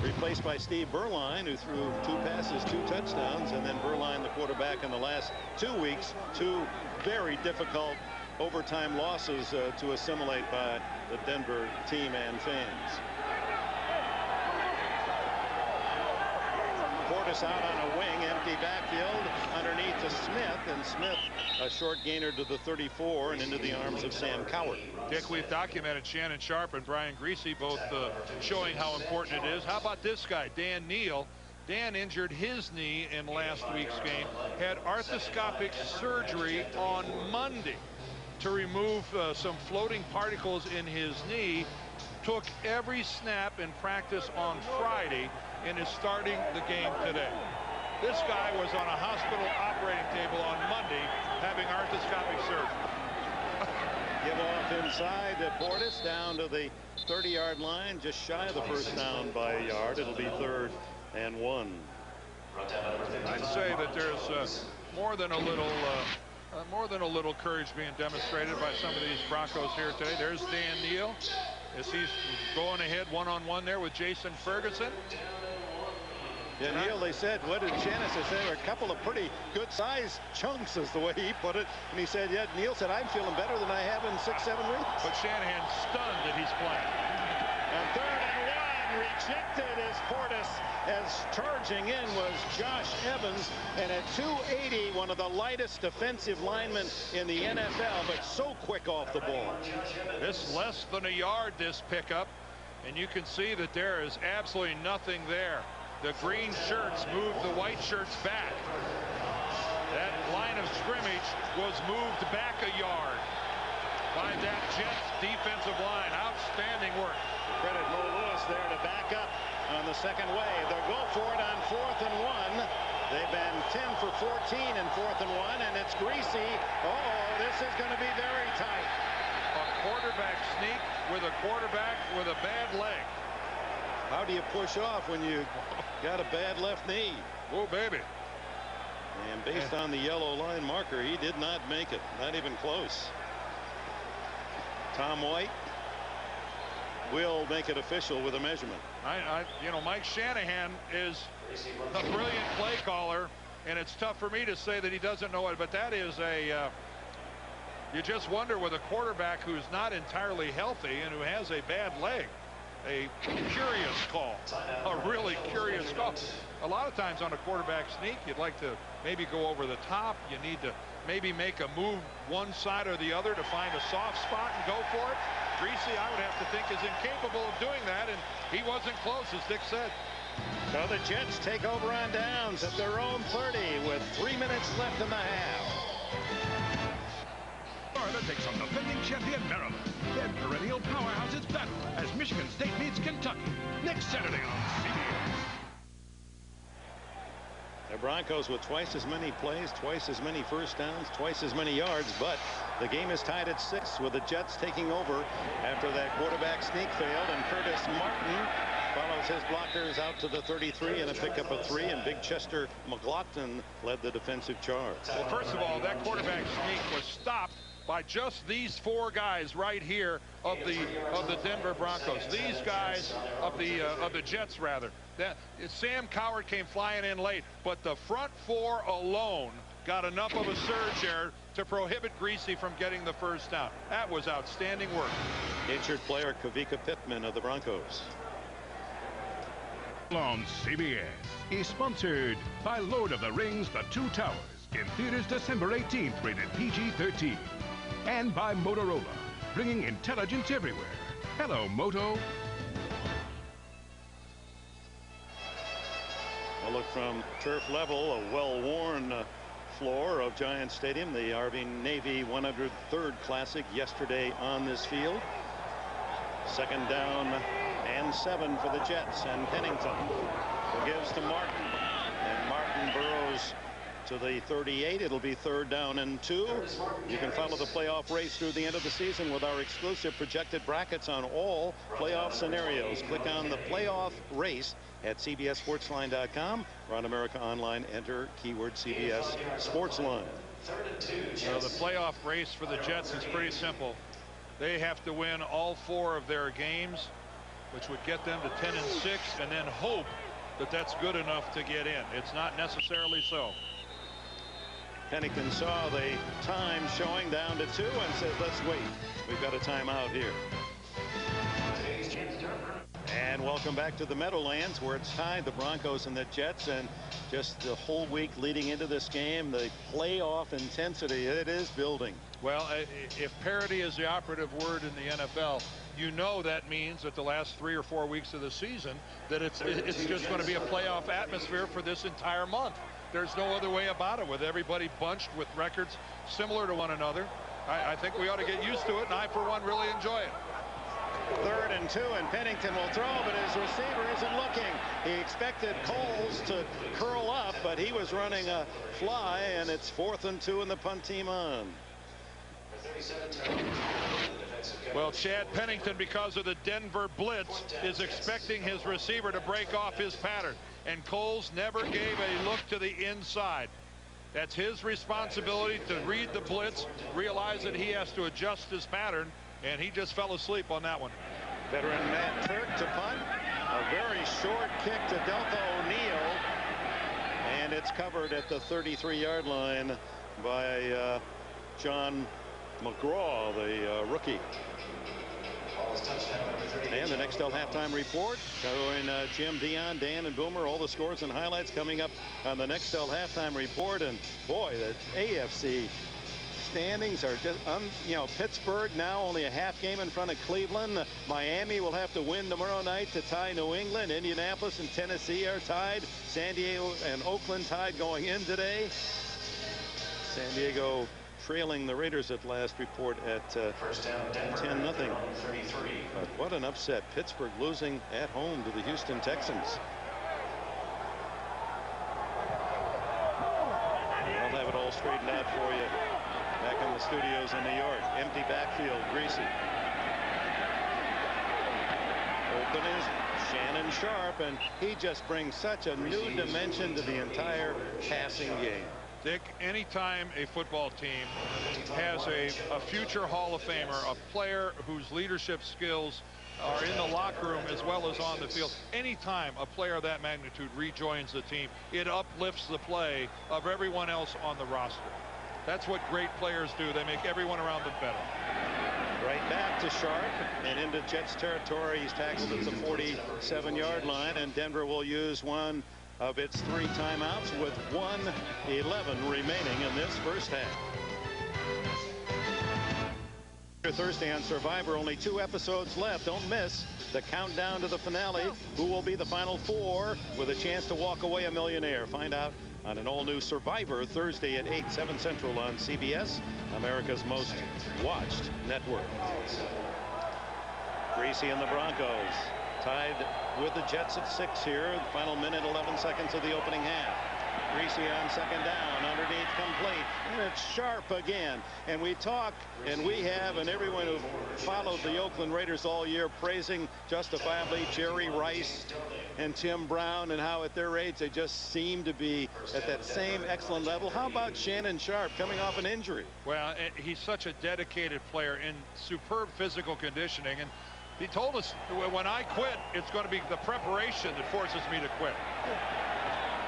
replaced by Steve Berline, who threw 2 passes, 2 touchdowns, and then Berline, the quarterback, in the last 2 weeks, 2 very difficult overtime losses to assimilate by the Denver team and fans. Portis out on a wing, empty backfield underneath to Smith, and Smith a short gainer to the 34 and into the arms of Sam Cowart. Dick, we've documented Shannon Sharpe and Brian Greasy both showing how important it is. How about this guy, Dan Neal? Dan injured his knee in last week's game, had arthroscopic surgery on Monday to remove some floating particles in his knee. Took every snap in practice on Friday and is starting the game today. This guy was on a hospital operating table on Monday having arthroscopic surgery. Give off inside to Portis down to the 30-yard line, just shy of the first down by a yard. It'll be 3rd and 1. I'd say that there's more than a little courage being demonstrated by some of these Broncos here today. There's Dan Neal as he's going ahead one-on-one there with Jason Ferguson. Yeah, Neal, they said, what did Shannon say? There were a couple of pretty good-sized chunks, is the way he put it. And he said, yeah, Neal said, I'm feeling better than I have in 6-7 weeks. But Shanahan's stunned that he's playing. And 3rd and 1, rejected as Portis, as charging in was Josh Evans, and at 280, one of the lightest defensive linemen in the NFL, but so quick off the ball. This less than a yard, this pickup, and you can see that there is absolutely nothing there. The green shirts moved the white shirts back. That line of scrimmage was moved back a yard by that Jets defensive line. Outstanding work. Credit Mo Lewis there to back up on the second wave. They'll go for it on 4th and 1. They've been 10 for 14 in 4th and 1, and it's Greasy. Oh, this is going to be very tight. A quarterback sneak with a quarterback with a bad leg. How do you push off when you got a bad left knee? Oh, baby. And based on the yellow line marker, he did not make it. Not even close. Tom White will make it official with a measurement. You know, Mike Shanahan is a brilliant play caller, and it's tough for me to say that he doesn't know it, but that is you just wonder with a quarterback who's not entirely healthy and who has a bad leg. A curious call, a really curious call. A lot of times on a quarterback sneak, you'd like to maybe go over the top. You need to maybe make a move one side or the other to find a soft spot and go for it. Greasy, I would have to think, is incapable of doing that, and he wasn't close, as Dick said. So the Jets take over on downs at their own 30 with 3 minutes left in the half. Florida takes on defending champion Maryland. Then perennial powerhouses battle as Michigan State meets Kentucky next Saturday on CBS. The Broncos with twice as many plays, twice as many first downs, twice as many yards, but the game is tied at 6 with the Jets taking over after that quarterback sneak failed, and Curtis Martin follows his blockers out to the 33 and a pickup of 3, and Big Chester McLaughlin led the defensive charge. Well, first of all, that quarterback sneak was stopped by just these 4 guys right here of the Denver Broncos. These guys of the Jets, rather. Sam Cowart came flying in late, but the front 4 alone got enough of a surge there to prohibit Greasy from getting the first down. That was outstanding work. Injured player Kavika Pittman of the Broncos. On CBS is sponsored by Lord of the Rings: The Two Towers, In theaters December 18th, rated PG-13. And by Motorola, bringing intelligence everywhere. Hello, Moto. A look from turf level, a well-worn floor of Giant Stadium. The Army Navy 103rd Classic yesterday on this field. Second down and 7 for the Jets, and Pennington gives to Martin, and Martin burrows to the 38. It'll be 3rd down and 2. You can follow the playoff race through the end of the season with our exclusive projected brackets on all playoff scenarios. Click on the playoff race at CBSSportsline.com or on America Online. Enter keyword CBS Sportsline. Well, the playoff race for the Jets is pretty simple. They have to win all 4 of their games, which would get them to 10-6, and then hope that that's good enough to get in. It's not necessarily so. Pennington saw the time showing down to 2 and said, let's wait. We've got a timeout here. And welcome back to the Meadowlands, where it's tied, the Broncos and the Jets, and just the whole week leading into this game, the playoff intensity, it is building. Well, if parity is the operative word in the NFL, you know that means that the last 3 or 4 weeks of the season that it's just going to be a playoff atmosphere for this entire month. There's no other way about it, with everybody bunched with records similar to one another. I think we ought to get used to it, and I, for one, really enjoy it. 3rd and 2, and Pennington will throw, but his receiver isn't looking. He expected Coles to curl up, but he was running a fly, and it's 4th and 2 and the punt team on. Well, Chad Pennington, because of the Denver blitz, is expecting his receiver to break off his pattern, and Coles never gave a look to the inside. That's his responsibility to read the blitz, realize that he has to adjust his pattern, and he just fell asleep on that one. Veteran Matt Turk to punt. A very short kick to Delta O'Neal, and it's covered at the 33-yard line by John McGraw, the rookie. And the Nextel halftime report showing Jim, Dion, Dan, and Boomer. All the scores and highlights coming up on the Nextel halftime report. And boy, the AFC standings are just, Pittsburgh now only a half game in front of Cleveland. Miami will have to win tomorrow night to tie New England. Indianapolis and Tennessee are tied. San Diego and Oakland tied going in today. San Diego trailing the Raiders at last report at 10-0. But what an upset. Pittsburgh losing at home to the Houston Texans. I'll have it all straightened out for you back in the studios in New York. Empty backfield, Greasy. Open is Shannon Sharp, and he just brings such a new dimension to the entire passing game. Dick, anytime a football team has a future Hall of Famer, a player whose leadership skills are in the locker room as well as on the field, anytime a player of that magnitude rejoins the team, it uplifts the play of everyone else on the roster. That's what great players do. They make everyone around them better. Right back to Sharp and into Jets territory. He's tackled at the 47-yard line, and Denver will use one of its 3 timeouts with 1:11 remaining in this first half. Thursday on Survivor, only 2 episodes left. Don't miss the countdown to the finale. Who will be the final 4 with a chance to walk away a millionaire? Find out on an all-new Survivor Thursday at 8, 7 Central on CBS, America's most watched network. Greasy and the Broncos tied with the Jets at 6 here. The final minute, 11 seconds of the opening half. Greasy on 2nd down, underneath, complete, and it's Sharp again. And we talk, and we have, and everyone who followed the Oakland Raiders all year praising justifiably Jerry Rice and Tim Brown, and how at their age they just seem to be at that same excellent level. How about Shannon Sharp coming off an injury? Well, he's such a dedicated player in superb physical conditioning, and he told us, when I quit, it's going to be the preparation that forces me to quit.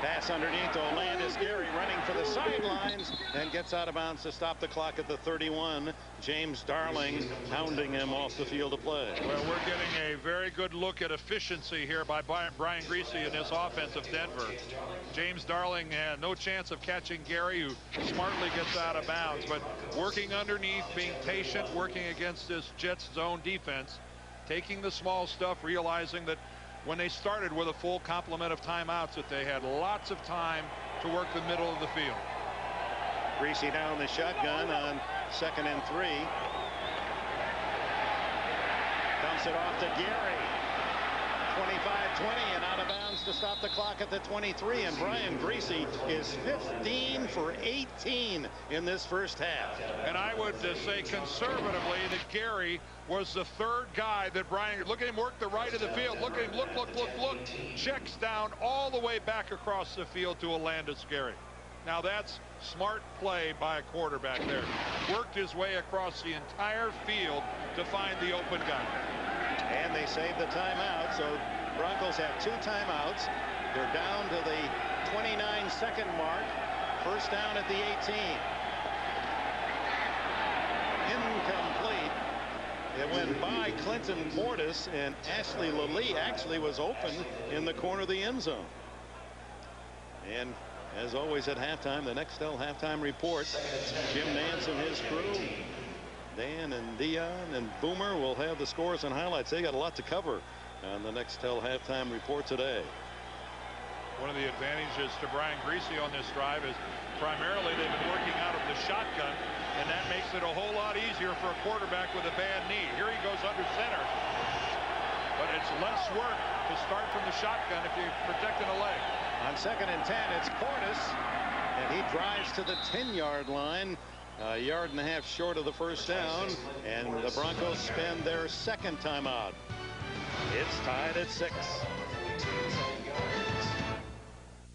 Pass underneath to Landis. Gary running for the sidelines and gets out of bounds to stop the clock at the 31. James Darling hounding him off the field of play. Well, we're getting a very good look at efficiency here by Brian Griese in this offense of Denver. James Darling had no chance of catching Gary, who smartly gets out of bounds, but working underneath, being patient, working against this Jets zone defense, taking the small stuff, realizing that when they started with a full complement of timeouts that they had lots of time to work the middle of the field. Griese down the shotgun on 2nd and 3. Dumps it off to Gary. 25-20 and out of bounds to stop the clock at the 23. And Brian Griese is 15 for 18 in this first half. And I would say conservatively that Gary was the third guy that Brian, look at him work the right of the field. Look at him, look. Checks down all the way back across the field to Landis Gary. Now that's smart play by a quarterback there. Worked his way across the entire field to find the open guy. And they saved the timeout, so Broncos have 2 timeouts. They're down to the 29-second mark. First down at the 18. Incomplete. It went by Clinton Portis, and Ashley Lilly actually was open in the corner of the end zone. And as always at halftime, the Nextel halftime report. Jim Nance and his crew, Dan and Dion and Boomer, will have the scores and highlights. They got a lot to cover on the Nextel halftime report today. One of the advantages to Brian Griese on this drive is primarily they've been working out of the shotgun, and that makes it a whole lot easier for a quarterback with a bad knee. Here he goes under center, but it's less work to start from the shotgun if you're protecting a leg. On 2nd and 10, it's Portis, and he drives to the 10-yard line, a yard and a half short of the first down, and the Broncos spend their 2nd timeout. It's tied at 6.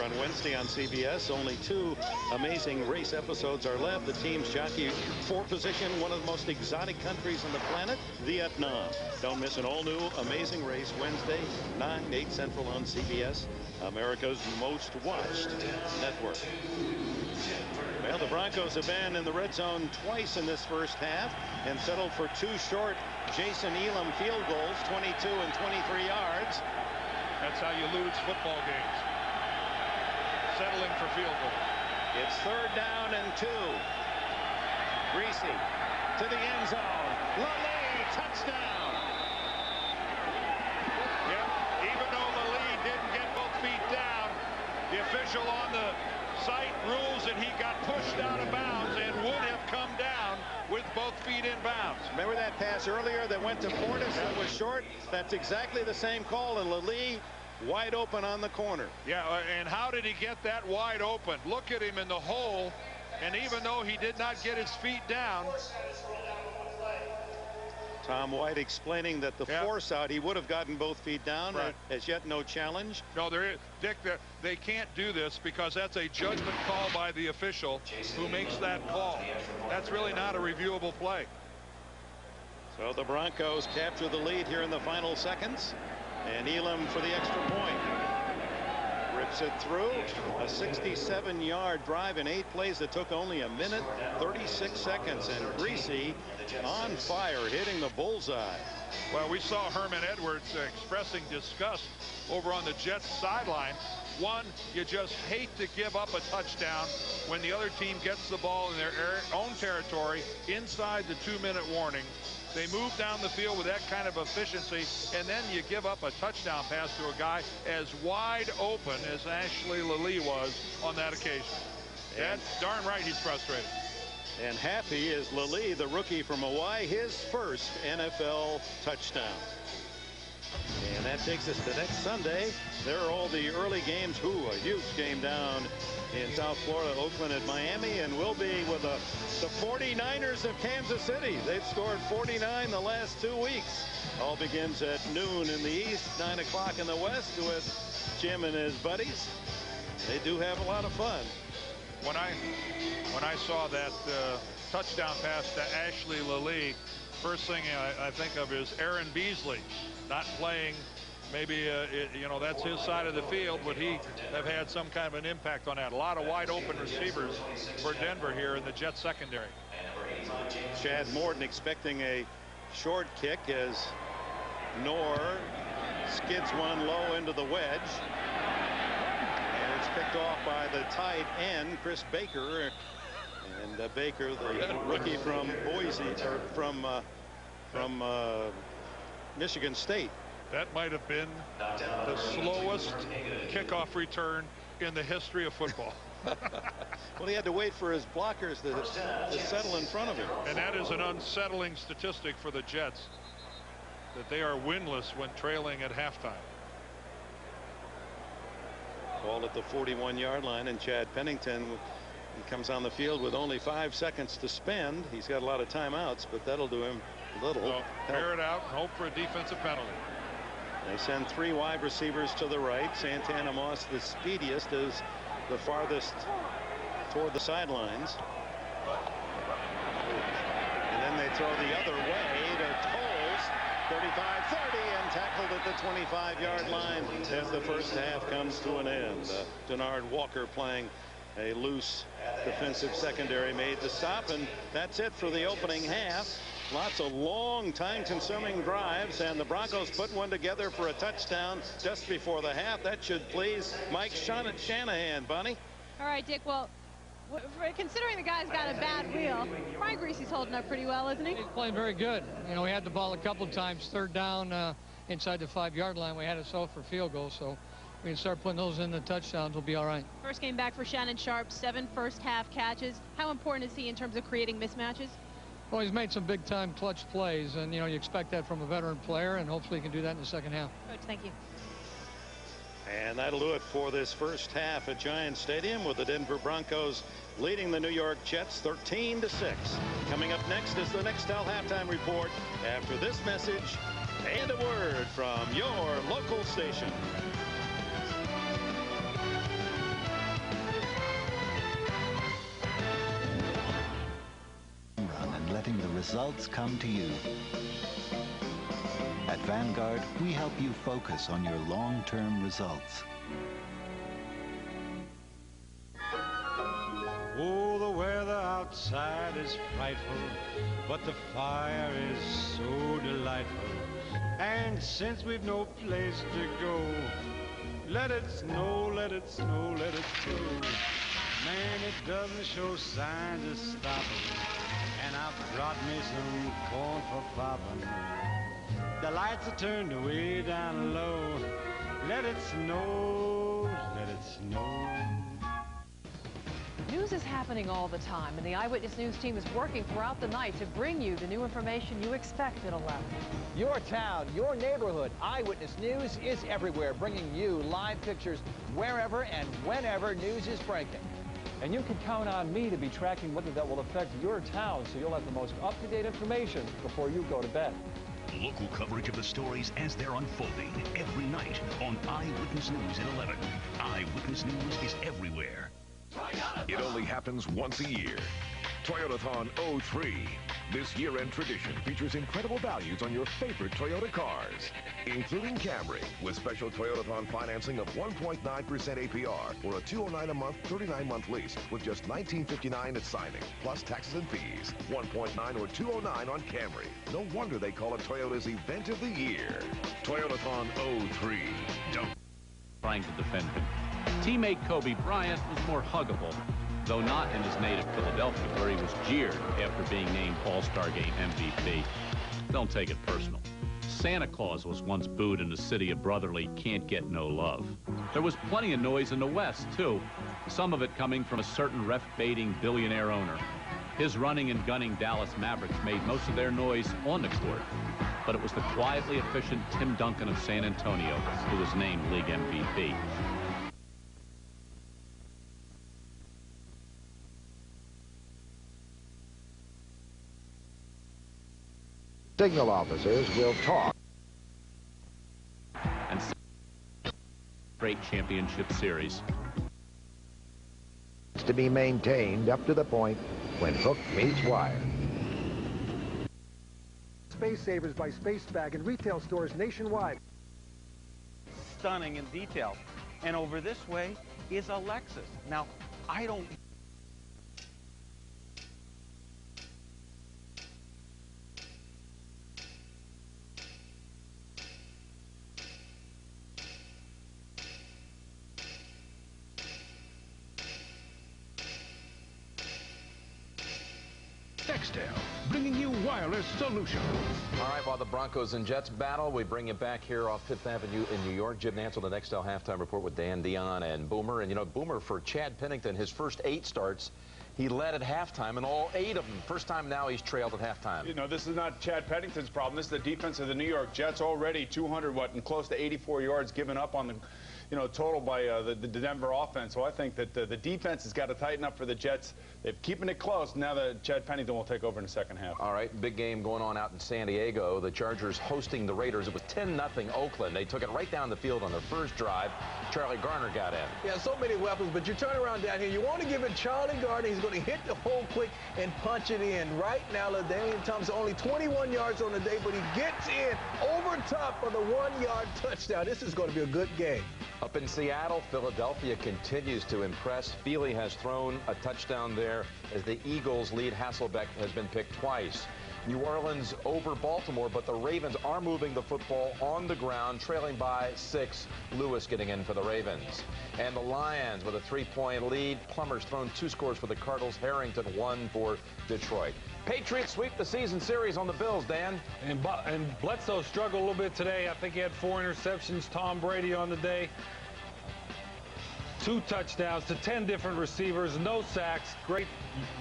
On Wednesday on CBS, only 2 Amazing Race episodes are left. The teams jockey for position, one of the most exotic countries on the planet, Vietnam. Don't miss an all-new Amazing Race Wednesday, 9, 8 Central on CBS, America's most watched network. Well, the Broncos have been in the red zone twice in this first half and settled for 2 short Jason Elam field goals, 22 and 23 yards. That's how you lose football games. Settling for field goal. It's 3rd down and 2. Griese to the end zone. Lilly, touchdown. Yeah, even though Lilly didn't get both feet down, the official on the site rules that he got pushed out of bounds and would have come down with both feet in bounds. Remember that pass earlier that went to Portis that was short? That's exactly the same call, and Lilly wide open on the corner. Yeah, and how did he get that wide open? Look at him in the hole, and even though he did not get his feet down. Tom White explaining that the force out, he would have gotten both feet down. Right. As yet no challenge. No, there is, Dick, they can't do this because that's a judgment call by the official who makes that call. That's really not a reviewable play. So the Broncos capture the lead here in the final seconds. And Elam for the extra point. Rips it through. A 67-yard drive in 8 plays that took only 1 minute, 36 seconds. And Griese on fire, hitting the bullseye. Well, we saw Herman Edwards expressing disgust over on the Jets sideline. One, you just hate to give up a touchdown when the other team gets the ball in their own territory inside the 2-minute warning. They move down the field with that kind of efficiency, and then you give up a touchdown pass to a guy as wide open as Ashley Lilly was on that occasion. That's darn right he's frustrated. And happy is Lilly, the rookie from Hawaii, his first NFL touchdown. And that takes us to next Sunday. There are all the early games. A huge game down in South Florida, Oakland at Miami, and we'll be with the 49ers of Kansas City. They've scored 49 the last 2 weeks. All begins at noon in the east, 9 o'clock in the west with Jim and his buddies. They do have a lot of fun. When I saw that touchdown pass to Ashley Lilly, first thing I think of is Aaron Beasley not playing maybe, you know, that's his side of the field. Would he have had some kind of an impact on that? A lot of wide open receivers for Denver here in the Jets secondary. Chad Morton expecting a short kick as Knorr skids one low into the wedge. And it's picked off by the tight end, Chris Baker. And Baker, the rookie from Boise, or from Michigan State. That might have been the slowest kickoff return in the history of football. Well, he had to wait for his blockers to settle in front of him. And that is an unsettling statistic for the Jets, that they are winless when trailing at halftime. Ball at the 41-yard line, and Chad Pennington comes on the field with only 5 seconds to spend. He's got a lot of timeouts, but that'll do him little. So air it out and hope for a defensive penalty. They send 3 wide receivers to the right. Santana Moss, the speediest, is the farthest toward the sidelines. And then they throw the other way to Tolles, 35-30, and tackled at the 25-yard line as the first half comes to an end. Denard Walker, playing a loose defensive secondary, made the stop, and that's it for the opening half. Lots of long, time-consuming drives, and the Broncos put one together for a touchdown just before the half. That should please Mike Shanahan. Bunny? All right, Dick. Well, considering the guy's got a bad wheel, Brian Greasy's holding up pretty well, isn't he? He's playing very good. You know, we had the ball a couple of times, third down inside the 5-yard line. We had it so for field goals, so we can start putting those in the touchdowns. We'll be all right. First game back for Shannon Sharpe, 7 first-half catches. How important is he in terms of creating mismatches? Well, he's made some big-time clutch plays, and, you know, you expect that from a veteran player, and hopefully he can do that in the second half. Coach, thank you. And that'll do it for this first half at Giants Stadium, with the Denver Broncos leading the New York Jets 13-6. Coming up next is the Nextel halftime report after this message and a word from your local station. And letting the results come to you. At Vanguard, we help you focus on your long-term results. Oh, the weather outside is frightful, but the fire is so delightful. And since we've no place to go, let it snow, let it snow, let it snow. Man, it doesn't show signs of stopping, and I've brought me some corn for popping. The lights are turned way down low. Let it snow, let it snow. News is happening all the time, and the Eyewitness News team is working throughout the night to bring you the new information you expect at 11. Your town, your neighborhood, Eyewitness News is everywhere, bringing you live pictures wherever and whenever news is breaking. And you can count on me to be tracking whether that will affect your town, so you'll have the most up-to-date information before you go to bed. Local coverage of the stories as they're unfolding every night on Eyewitness News at 11. Eyewitness News is everywhere. It only happens once a year. Toyotathon 03. This year-end tradition features incredible values on your favorite Toyota cars, including Camry, with special Toyotathon financing of 1.9% APR or a $209 a month, 39-month lease with just $19.59 at signing, plus taxes and fees. 1.9 or $209 on Camry. No wonder they call it Toyota's event of the year. Toyotathon 03. Don't. Trying to defend him. Teammate Kobe Bryant was more huggable, though not in his native Philadelphia, where he was jeered after being named All-Star Game MVP. Don't take it personal. Santa Claus was once booed in the city of brotherly can't get no love. There was plenty of noise in the West, too, some of it coming from a certain ref-baiting billionaire owner. His running and gunning Dallas Mavericks made most of their noise on the court, but it was the quietly efficient Tim Duncan of San Antonio who was named league MVP. Signal officers will talk. And great championship series. It's to be maintained up to the point when hook meets wire. Space Savers by Spaceback in retail stores nationwide. stunning in detail. And over this way is a Lexus. Now, I don't... Nextel, bringing you wireless solutions. All right, while the Broncos and Jets battle, we bring you back here off 5th Avenue in New York. Jim Nantz, the Nextel halftime report with Dan Dion and Boomer. And, you know, Boomer, for Chad Pennington, his first 8 starts, he led at halftime in all 8 of them. First time now he's trailed at halftime. You know, this is not Chad Pennington's problem. This is the defense of the New York Jets. Already 200, and close to 84 yards given up on the, total by the Denver offense. So I think that the defense has got to tighten up for the Jets. They're keeping it close. Now that Chad Pennington will take over in the second half. All right, big game going on out in San Diego. The Chargers hosting the Raiders. It was 10-0 Oakland. They took it right down the field on their first drive. Charlie Garner got in. Yeah, so many weapons, but you turn around down here. You want to give it Charlie Garner. He's going to hit the hole quick and punch it in. Right now, LaDainian Thompson only 21 yards on the day, but he gets in over top for the 1-yard touchdown. This is going to be a good game. Up in Seattle, Philadelphia continues to impress. Feely has thrown a touchdown there as the Eagles lead. Hasselbeck has been picked twice. New Orleans over Baltimore, but the Ravens are moving the football on the ground, trailing by 6. Lewis getting in for the Ravens. And the Lions with a 3-point lead. Plummer's thrown 2 scores for the Cardinals. Harrington 1 for Detroit. Patriots sweep the season series on the Bills, Dan. And Bledsoe struggled a little bit today. I think he had 4 interceptions. Tom Brady on the day. 2 touchdowns to 10 different receivers, no sacks. Great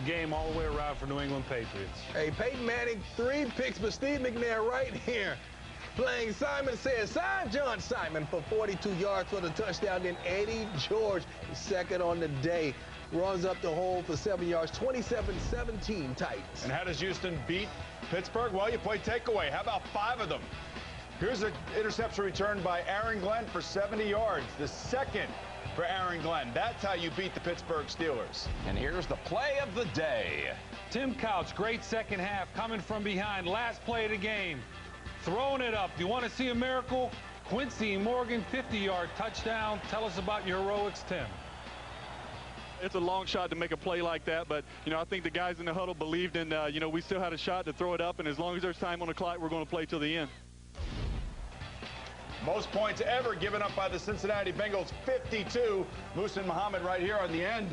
game all the way around for New England Patriots. Hey, Peyton Manning, 3 picks, but Steve McNair right here playing Simon says, sign John Simon for 42 yards for the touchdown. Then Eddie George, second on the day, runs up the hole for 7 yards, 27-17 Titans. And how does Houston beat Pittsburgh? Well, you play takeaway. How about 5 of them? Here's an interception return by Aaron Glenn for 70 yards, the second for Aaron Glenn. That's how you beat the Pittsburgh Steelers. And here's the play of the day. Tim Couch, great second half, coming from behind, last play of the game, throwing it up. You want to see a miracle? Quincy Morgan, 50-yard touchdown. Tell us about your heroics, Tim. It's a long shot to make a play like that, but, I think the guys in the huddle believed in, we still had a shot to throw it up, and as long as there's time on the clock, we're going to play till the end. Most points ever given up by the Cincinnati Bengals, 52. Muhsin Muhammad right here on the end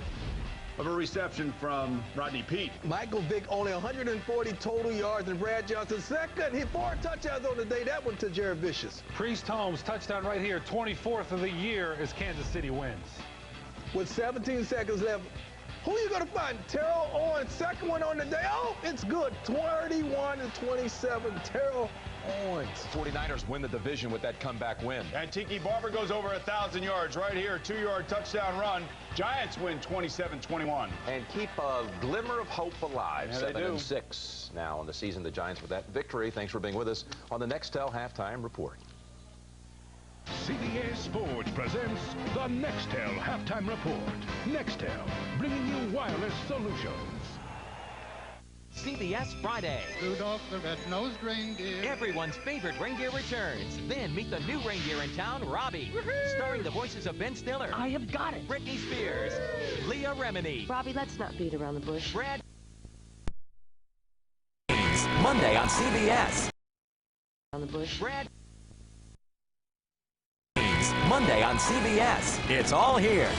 of a reception from Rodney Peete. Michael Vick only 140 total yards, and Brad Johnson second. Hit 4 touchdowns on the day. That one to Jared Vicious. Priest Holmes, touchdown right here, 24th of the year as Kansas City wins. With 17 seconds left, who are you going to find? Terrell Owens, second one on the day. Oh, it's good. 21-27, Terrell Owens. 49ers win the division with that comeback win. And Tiki Barber goes over 1,000 yards right here. 2-yard touchdown run. Giants win 27-21. And keep a glimmer of hope alive. Yeah, 7-6 now in the season. The Giants with that victory. Thanks for being with us on the Nextel Halftime Report. CBS Sports presents the Nextel Halftime Report. Nextel, bringing you wireless solutions. CBS Friday. Rudolph the red-nosed reindeer. Everyone's favorite reindeer returns. Then meet the new reindeer in town, Robbie. Starring the voices of Ben Stiller. I have got it. Britney Spears. Leah Remini. Robbie, let's not beat around the bush. Brad. Monday on CBS. On the bush. Brad. Monday on CBS. It's all here.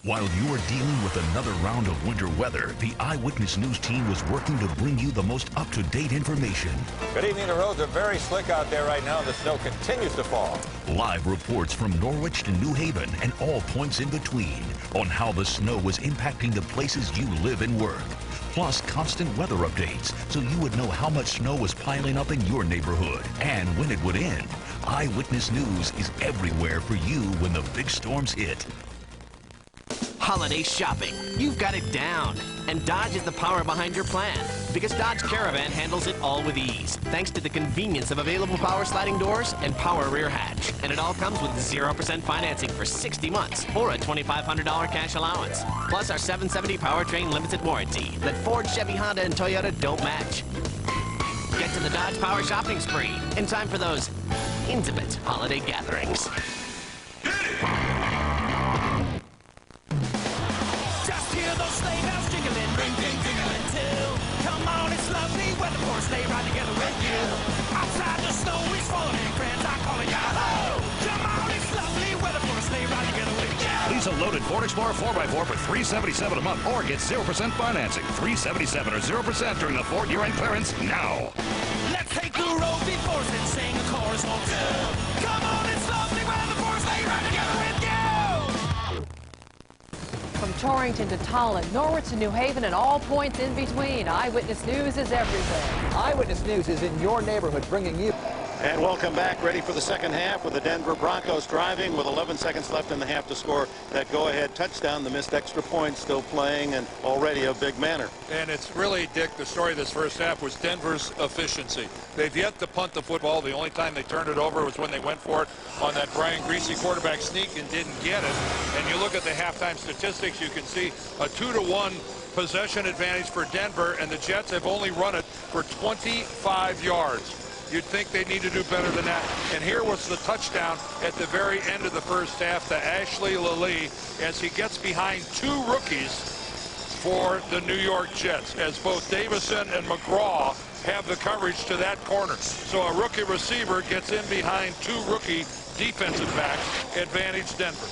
While you are dealing with another round of winter weather, the Eyewitness News team was working to bring you the most up-to-date information. Good evening. The roads are very slick out there right now. The snow continues to fall. Live reports from Norwich to New Haven and all points in between on how the snow is impacting the places you live and work. Plus constant weather updates so you would know how much snow was piling up in your neighborhood and when it would end. Eyewitness News is everywhere for you when the big storms hit. Holiday shopping. You've got it down. And Dodge is the power behind your plan. Because Dodge Caravan handles it all with ease. Thanks to the convenience of available power sliding doors and power rear hatch. And it all comes with 0% financing for 60 months or a $2,500 cash allowance. Plus our 770 powertrain limited warranty that Ford, Chevy, Honda, and Toyota don't match. Get to the Dodge Power shopping spree in time for those intimate holiday gatherings. Just hear those sleigh bells jingling, ring, ding, jingling too. Come on, it's lovely weather for a sleigh ride together with you. Outside the snow is falling and friends are calling yahoo! Come on, it's lovely weather for a sleigh ride together with you. Lease a loaded Ford Explorer 4x4 for $377 a month or get 0% financing. $377 or 0% during the Ford year-end clearance now. Let's take the road before us and sing a chorus or two. Come on, it's lovely weather for a sleigh ride together with you. From Torrington to Tolland, Norwich to New Haven, and all points in between, Eyewitness News is everywhere. Eyewitness News is in your neighborhood, bringing you. And welcome back, ready for the second half with the Denver Broncos driving with 11 seconds left in the half to score that go-ahead touchdown. The missed extra point still playing and already a big manner. And it's really, Dick, the story of this first half was Denver's efficiency. They've yet to punt the football. The only time they turned it over was when they went for it on that Brian Greasy quarterback sneak and didn't get it. And you look at the halftime statistics, you can see a 2-to-1 possession advantage for Denver, and the Jets have only run it for 25 yards. You'd think they need to do better than that. And here was the touchdown at the very end of the first half to Ashley Lilly as he gets behind two rookies for the New York Jets, as both Davison and McGraw have the coverage to that corner. So a rookie receiver gets in behind two rookie defensive backs, advantage Denver.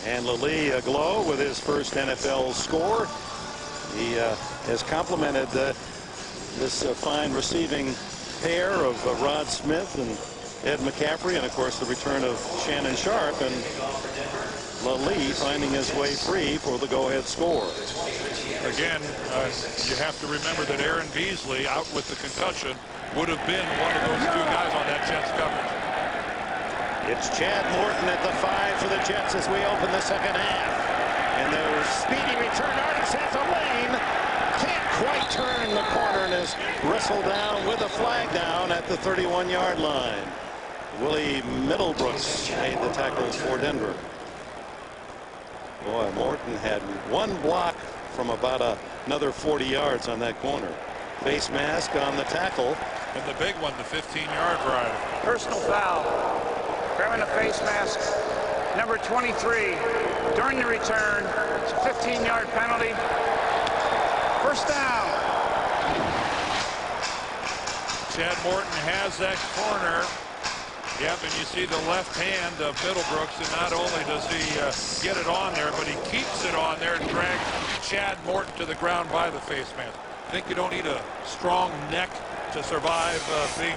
And Lilly aglow with his first NFL score. He has complimented this fine receiving pair of Rod Smith and Ed McCaffrey, and of course the return of Shannon Sharp, and Lilly finding his way free for the go-ahead score. Again, you have to remember that Aaron Beasley, out with the concussion, would have been one of those two guys on that Jets coverage. It's Chad Morton at the 5 for the Jets as we open the second half. And the speedy return, Artis has a lane. Can't quite turn the corner and is wrestled down with a flag down at the 31-yard line. Willie Middlebrooks made the tackle for Denver. Boy, Morton had one block from about another 40 yards on that corner. Face mask on the tackle. And the big one, the 15-yard variety. Personal foul. Grabbing a face mask. Number 23. During the return, it's a 15-yard penalty. First down. Chad Morton has that corner. Yep, and you see the left hand of Middlebrooks, and not only does he get it on there, but he keeps it on there and drags Chad Morton to the ground by the face mask. I think you don't need a strong neck to survive being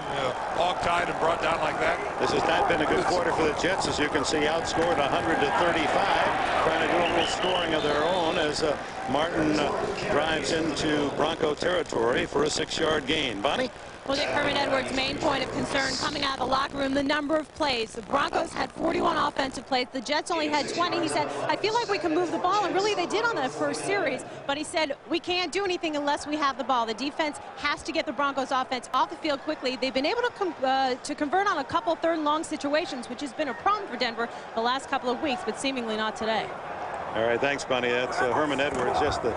hog-tied and brought down like that. This has not been a good quarter for the Jets, as you can see, outscored 100-35, trying to do a little scoring of their own as Martin drives into Bronco territory for a 6-yard gain. Bonnie? Well, Dick, Herman Edwards' main point of concern coming out of the locker room, the number of plays. The Broncos had 41 offensive plays. The Jets only had 20. He said, I feel like we can move the ball, and really they did on that first series. But he said, we can't do anything unless we have the ball. The defense has to get the Broncos offense off the field quickly. They've been able to convert on a couple third and long situations, which has been a problem for Denver the last couple of weeks, but seemingly not today. All right, thanks, Bunny. That's Herman Edwards. Just the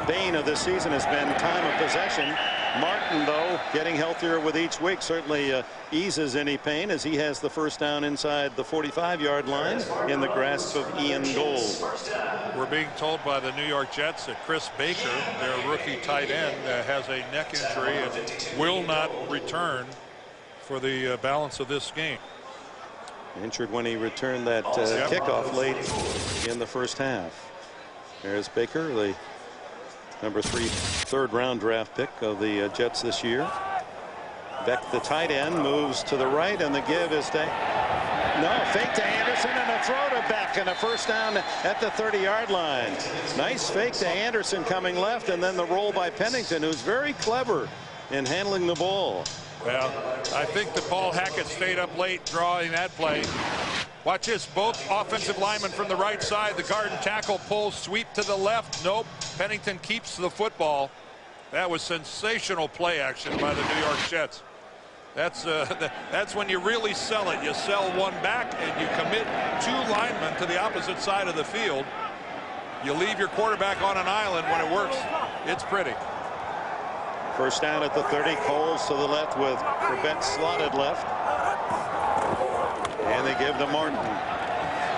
bane of this season has been time of possession. Martin, though, getting healthier with each week, certainly eases any pain as he has the first down inside the 45-yard line in the grasp of Ian Gold. We're being told by the New York Jets that Chris Baker, their rookie tight end, has a neck injury and will not return for the balance of this game. Injured when he returned that kickoff late in the first half. There's Baker, the number 3 third-round draft pick of the Jets this year. Beck, the tight end, moves to the right, and the give is to fake to Anderson and a throw to Beck, and a first down at the 30-yard line. Nice fake to Anderson coming left, and then the roll by Pennington, who's very clever in handling the ball. Well, I think that Paul Hackett stayed up late drawing that play. Watch this, both offensive linemen from the right side. The guard and tackle pulls, sweep to the left. Nope, Pennington keeps the football. That was sensational play action by the New York Jets. That's when you really sell it. You sell one back and you commit 2 linemen to the opposite side of the field. You leave your quarterback on an island. When it works, it's pretty. First down at the 30. Coles to the left with Corbett slotted left. And they give to Martin.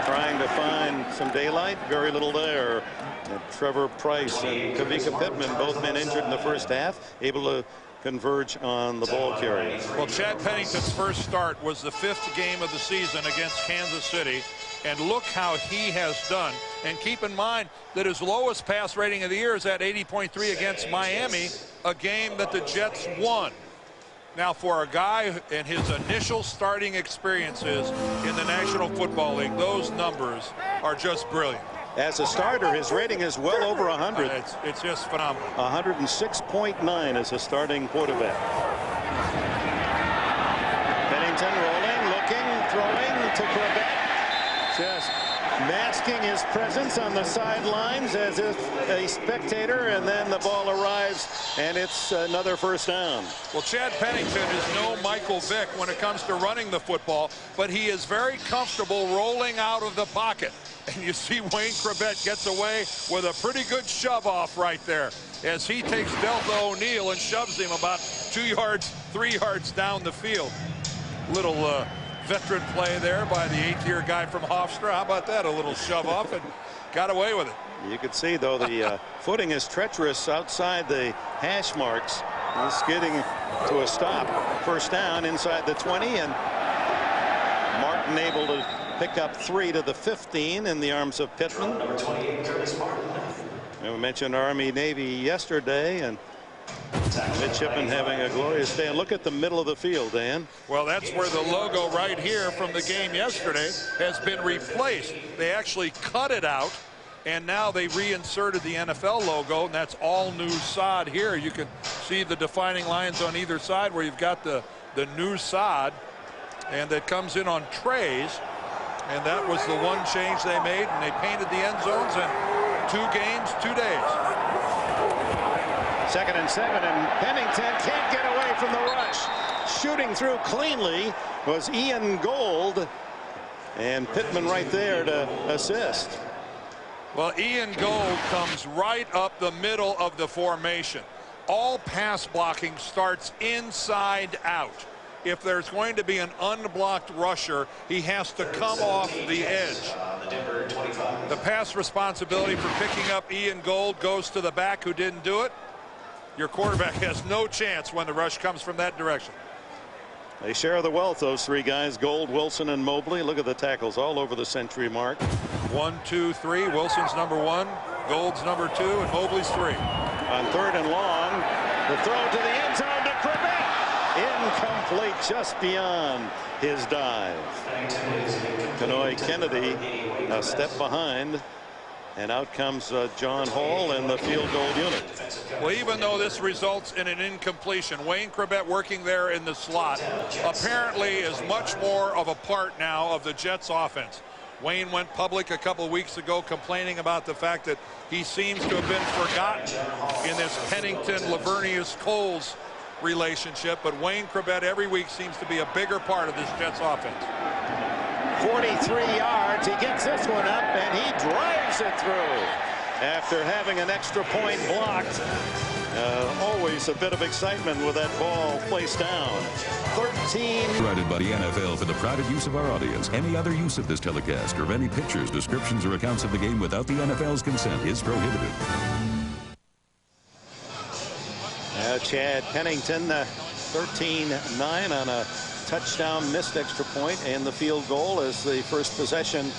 Trying to find some daylight. Very little there. And Trevor Price and Kavika Pittman, both men injured in the first half, able to converge on the ball carrier. Well, Chad Pennington's first start was the 5th game of the season against Kansas City. And look how he has done. And keep in mind that his lowest pass rating of the year is at 80.3 against Miami, a game that the Jets won. Now, for a guy in his initial starting experiences in the National Football League, those numbers are just brilliant. As a starter, his rating is well over 100. It's just phenomenal. 106.9 as a starting quarterback. Pennington rolling, looking, throwing to Corbett. Just masking his presence on the sidelines as if a spectator, and then the ball arrives, and it's another first down. Well, Chad Pennington is no Michael Vick when it comes to running the football, but he is very comfortable rolling out of the pocket. And you see Wayne Corbett gets away with a pretty good shove off right there as he takes Delta O'Neal and shoves him about 2 yards, 3 yards down the field. Little veteran play there by the 8th-year guy from Hofstra. How about that? A little shove off and got away with it. You can see, though, the footing is treacherous outside the hash marks. He's getting to a stop. First down inside the 20, and Martin able to pick up 3 to the 15 in the arms of Pittman. And we mentioned Army-Navy yesterday, and midshipmen having a glorious day. And look at the middle of the field, Dan. Well, that's where the logo right here from the game yesterday has been replaced. They actually cut it out, and now they reinserted the NFL logo, and that's all new sod here. You can see the defining lines on either side where you've got the new sod, and that comes in on trays. And that was the one change they made, and they painted the end zones in 2 games, 2 days. 2nd and 7, and Pennington can't get away from the rush. Shooting through cleanly was Ian Gold, and Pittman right there to assist. Well, Ian Gold comes right up the middle of the formation. All pass blocking starts inside out. If there's going to be an unblocked rusher, he has to come off the edge. The pass responsibility for picking up Ian Gold goes to the back who didn't do it. Your quarterback has no chance when the rush comes from that direction. They share the wealth, those 3 guys, Gold, Wilson, and Mobley. Look at the tackles all over the century mark. 1, 2, 3. Wilson's number 1, Gold's number 2, and Mobley's 3. On 3rd and long, the throw to the end zone to Corbett. Incomplete, just beyond his dive. Kanoy Kennedy a step behind, and out comes John Hall and the field goal unit. Well, even though this results in an incompletion, Wayne Corbett working there in the slot apparently is much more of a part now of the Jets offense. Wayne went public a couple of weeks ago complaining about the fact that he seems to have been forgotten in this Pennington-Lavernius-Coles relationship, but Wayne Corbett every week seems to be a bigger part of this Jets offense. 43 yards. He gets this one up, and he drives it through after having an extra point blocked. Always a bit of excitement with that ball placed down. 13. Provided by the NFL for the private use of our audience. Any other use of this telecast or any pictures, descriptions, or accounts of the game without the NFL's consent is prohibited. Chad Pennington, 13-9 on a touchdown, missed extra point, and the field goal as the first possession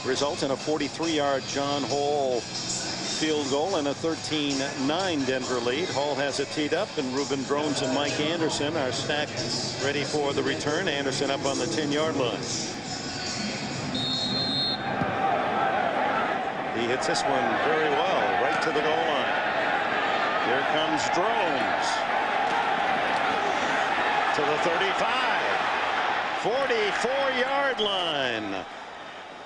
results in a 43-yard John Hall field goal and a 13-9 Denver lead. Hall has it teed up, and Reuben Drones and Mike Anderson are stacked ready for the return. Anderson up on the 10-yard line. He hits this one very well, right to the goal line. Here comes Drones to the 35, 44-yard line,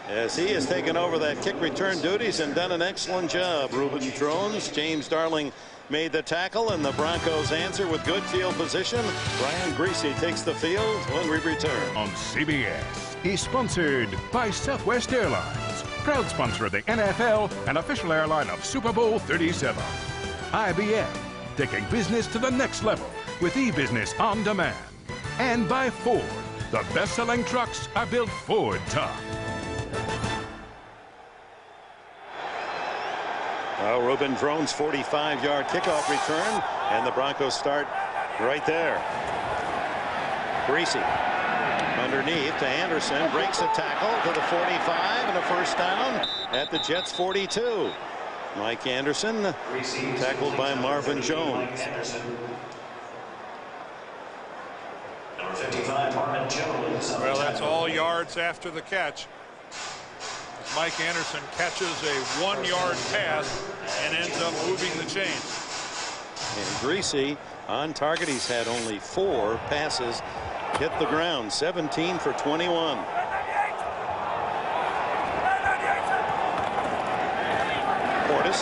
as he has taken over that kick return duties and done an excellent job. Reuben Drones, James Darling made the tackle, and the Broncos answer with good field position. Brian Greasy takes the field when we return. On CBS is sponsored by Southwest Airlines, proud sponsor of the NFL and official airline of Super Bowl 37. IBM, taking business to the next level with e-business on demand. And by Ford, The best-selling trucks are built Ford tough. Well, Ruben Drone's 45-yard kickoff return, and the Broncos start right there. Greasy underneath to Anderson, breaks a tackle to the 45 and a first down at the Jets 42. Mike Anderson tackled by Marvin Jones. Number 55, Marvin Jones. Well, that's all yards after the catch. Mike Anderson catches a 1-yard pass and ends up moving the chains. And Greasy on target. He's had only 4 passes hit the ground. 17 for 21. Portis,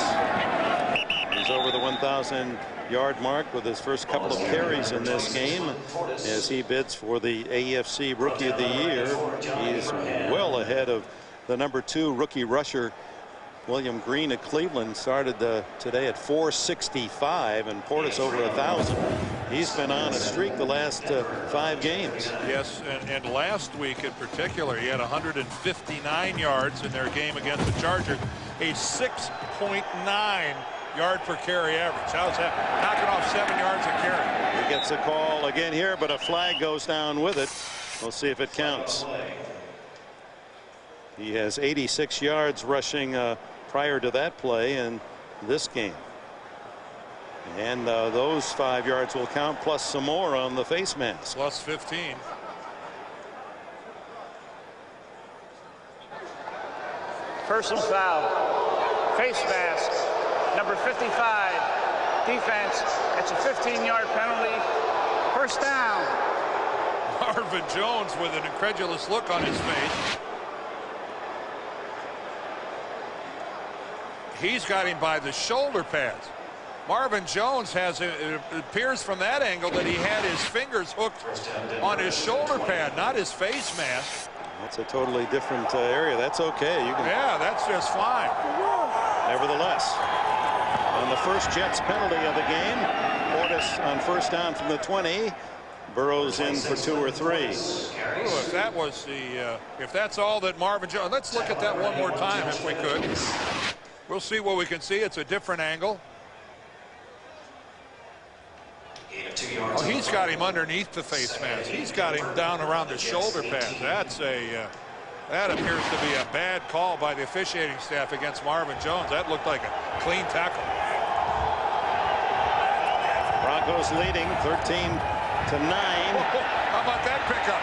he's over the 1,000-yard mark with his first couple of carries in this game as he bids for the AFC Rookie of the Year. He's well ahead of the number 2 rookie rusher William Green of Cleveland. Started today at 465, and Portis over 1,000. He's been on a streak the last 5 games. Yes, and last week in particular, he had 159 yards in their game against the Chargers, a 6.9 yard per carry average. How's that? Knocking off 7 yards a carry. He gets a call again here, but a flag goes down with it. We'll see if it counts. He has 86 yards rushing prior to that play in this game. And those 5 yards will count, plus some more on the face mask. Plus 15. Personal foul. Face mask. Number 55. Defense. That's a 15-yard penalty. First down. Marvin Jones with an incredulous look on his face. He's got him by the shoulder pads. Marvin Jones has, it appears from that angle that he had his fingers hooked on his shoulder pad, not his face mask. That's a totally different area. That's okay. You can. Yeah, that's just fine. Nevertheless, on the first Jets penalty of the game, Portis on first down from the 20. Burrows in for 2 or 3. Ooh, if that was the, if that's all that Marvin Jones, let's look at that one more time if we could. We'll see what we can see. It's a different angle. Oh, he's got him underneath the face mask. He's got him down around the shoulder pads. That's a that appears to be a bad call by the officiating staff against Marvin Jones. That looked like a clean tackle. Broncos leading 13-9. How about that pickup?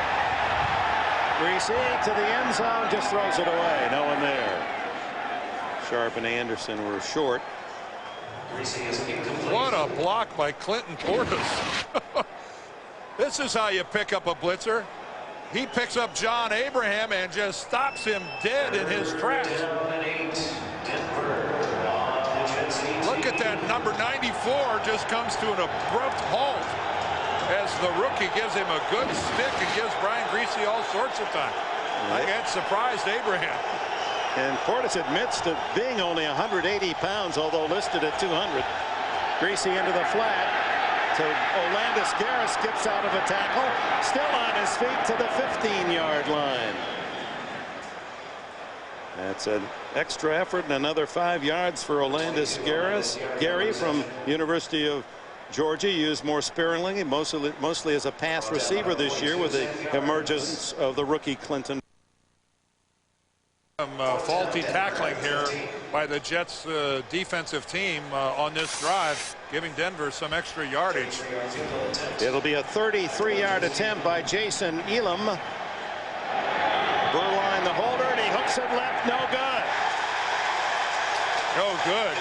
Greasy to the end zone, just throws it away. No one there. Sharp and Anderson were short. What a block by Clinton Portis. This is how you pick up a blitzer. He picks up John Abraham and just stops him dead in his tracks. Look at that. Number 94 just comes to an abrupt halt as the rookie gives him a good stick and gives Brian Greasy all sorts of time. I had surprised Abraham. And Portis admits to being only 180 pounds, although listed at 200. Greasy into the flat to Olandis. Garrett skips out of a tackle, still on his feet to the 15-yard line. That's an extra effort and another 5 yards for Olandis Gary from University of Georgia, used more sparingly, mostly as a pass receiver this year with the emergence of the rookie Clinton. Some faulty tackling here by the Jets defensive team on this drive, giving Denver some extra yardage. It'll be a 33-yard attempt by Jason Elam. Burline the holder, and he hooks it left. No good. No good.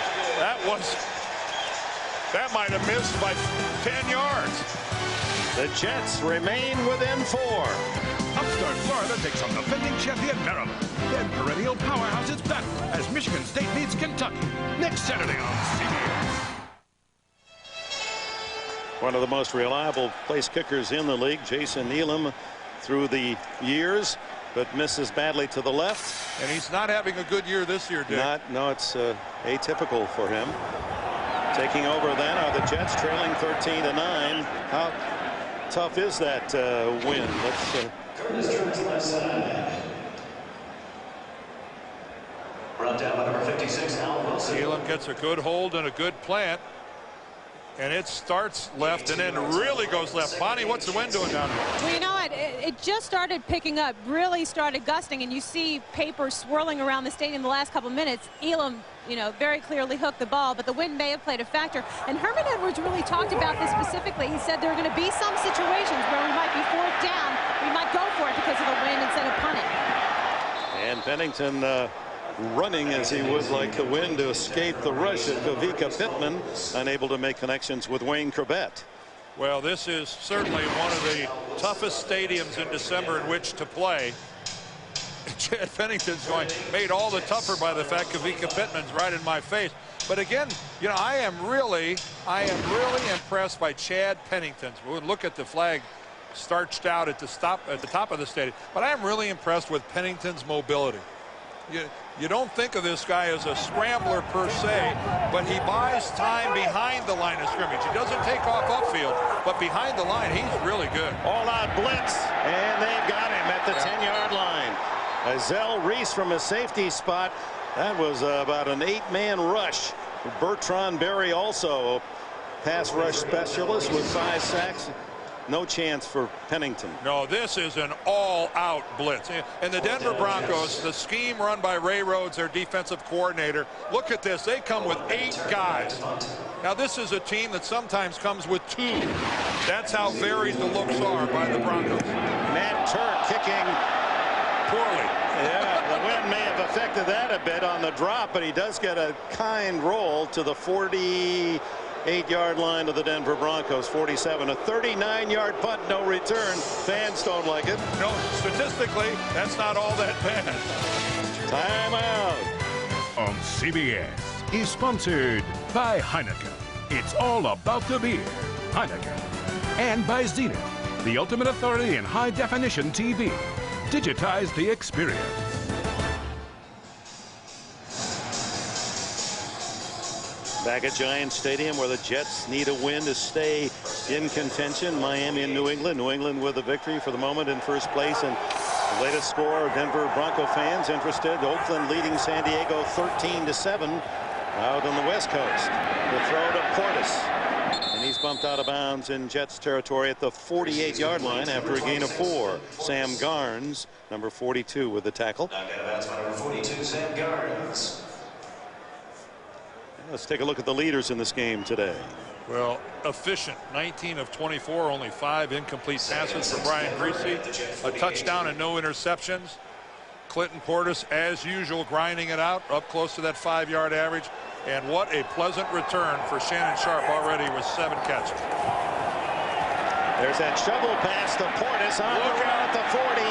That might have missed by 10 yards. The Jets remain within 4. Upstart Florida takes on defending champion Maryland. Then perennial powerhouse is back as Michigan State meets Kentucky next Saturday on CBS. One of the most reliable place kickers in the league, Jason Elam, through the years, but misses badly to the left. And he's not having a good year this year, Dick. No, it's atypical for him. Taking over then are the Jets, trailing 13-9. How tough is that win? Let's Curtis Truex left side. Brought down by number 56, Al Wilson. Elam gets a good hold and a good plant. And it starts left and then really goes left. Bonnie, what's the wind doing down here? Well, you know what? It just started picking up, really started gusting, and you see paper swirling around the stadium the last couple minutes. Elam, you know, very clearly hooked the ball, but the wind may have played a factor. And Herman Edwards really talked about this specifically. He said there are going to be some situations where we might be fourth down. We might go for it because of the wind instead of punting. And Pennington running as he would like the wind to escape the rush of Kavika Pittman, unable to make connections with Wayne Corbett. Well, this is certainly one of the toughest stadiums in December in which to play. Chad Pennington's made all the tougher by the fact Kavika Pittman's right in my face. But again, you know, I am really impressed by Chad Pennington's. We'll look at the flag starched out at the top of the stadium. But I am really impressed with Pennington's mobility. You don't think of this guy as a scrambler per se, but he buys time behind the line of scrimmage. He doesn't take off upfield, but behind the line, he's really good. All-out blitz, and they've got him at the 10-yard line. Azell Reese from a safety spot. That was about an 8-man rush. Bertrand Berry also a pass rush specialist with 5 sacks. No chance for Pennington. No, this is an all-out blitz. And the Denver Broncos, the scheme run by Ray Rhodes, their defensive coordinator, look at this. They come with 8 guys. Now, this is a team that sometimes comes with 2. That's how varied the looks are by the Broncos. Matt Turk kicking poorly. Yeah, the wind may have affected that a bit on the drop, but he does get a kind roll to the 48-yard line of the Denver Broncos. 47, a 39-yard punt, no return. Fans don't like it. No, statistically, that's not all that bad. Timeout. On CBS is sponsored by Heineken. It's all about the beer. Heineken. And by Zenith, the ultimate authority in high-definition TV. Digitize the experience. Back at Giants Stadium, where the Jets need a win to stay in contention. Miami and New England. New England with a victory for the moment in first place. And the latest score, Denver Bronco fans interested. Oakland leading San Diego 13-7 out on the West Coast. The throw to Portis. And he's bumped out of bounds in Jets territory at the 48-yard line after a gain of 4. Sam Garnes, number 42, with the tackle. That's number 42, Sam Garnes. Let's take a look at the leaders in this game today. Well, efficient. 19 of 24, only 5 incomplete passes for Brian Greasy. A touchdown and no interceptions. Clinton Portis, as usual, grinding it out up close to that 5-yard average. And what a pleasant return for Shannon Sharp already with 7 catches. There's that shovel pass to Portis on the run at the 40.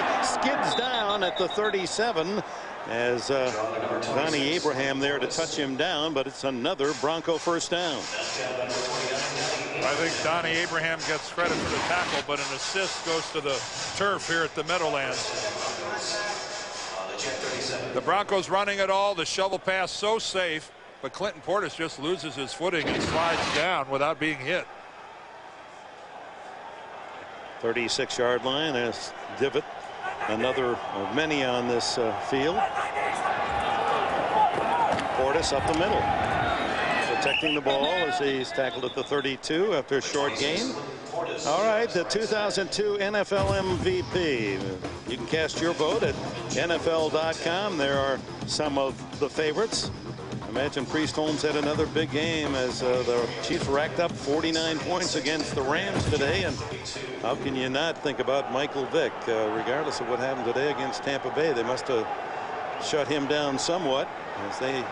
Skids down at the 37. As Donnie Abraham there to touch him down, but it's another Bronco first down. I think Donnie Abraham gets credit for the tackle, but an assist goes to the turf here at the Meadowlands. The Broncos running it all. The shovel pass so safe, but Clinton Portis just loses his footing and slides down without being hit. 36-yard line. There's divot. Another of many on this field. Portis up the middle, protecting the ball as he's tackled at the 32 after a short gain. All right, the 2002 NFL MVP. You can cast your vote at NFL.com. There are some of the favorites. Imagine Priest Holmes had another big game as the Chiefs racked up 49 points against the Rams today. And how can you not think about Michael Vick, regardless of what happened today against Tampa Bay? They must have shut him down somewhat as the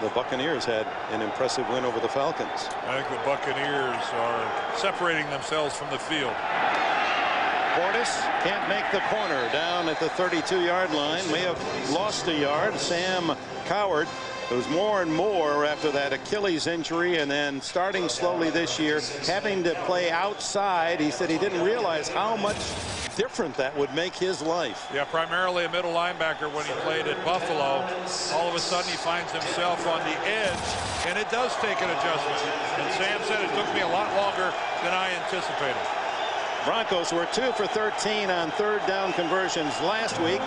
Buccaneers had an impressive win over the Falcons. I think the Buccaneers are separating themselves from the field. Portis can't make the corner down at the 32-yard line. May have lost a yard. Sam Coward, it was more and more after that Achilles injury, and then starting slowly this year, having to play outside. He said he didn't realize how much different that would make his life. Yeah, primarily a middle linebacker when he played at Buffalo. All of a sudden he finds himself on the edge, and it does take an adjustment. And Sam said it took me a lot longer than I anticipated. Broncos were 2 for 13 on third down conversions last week,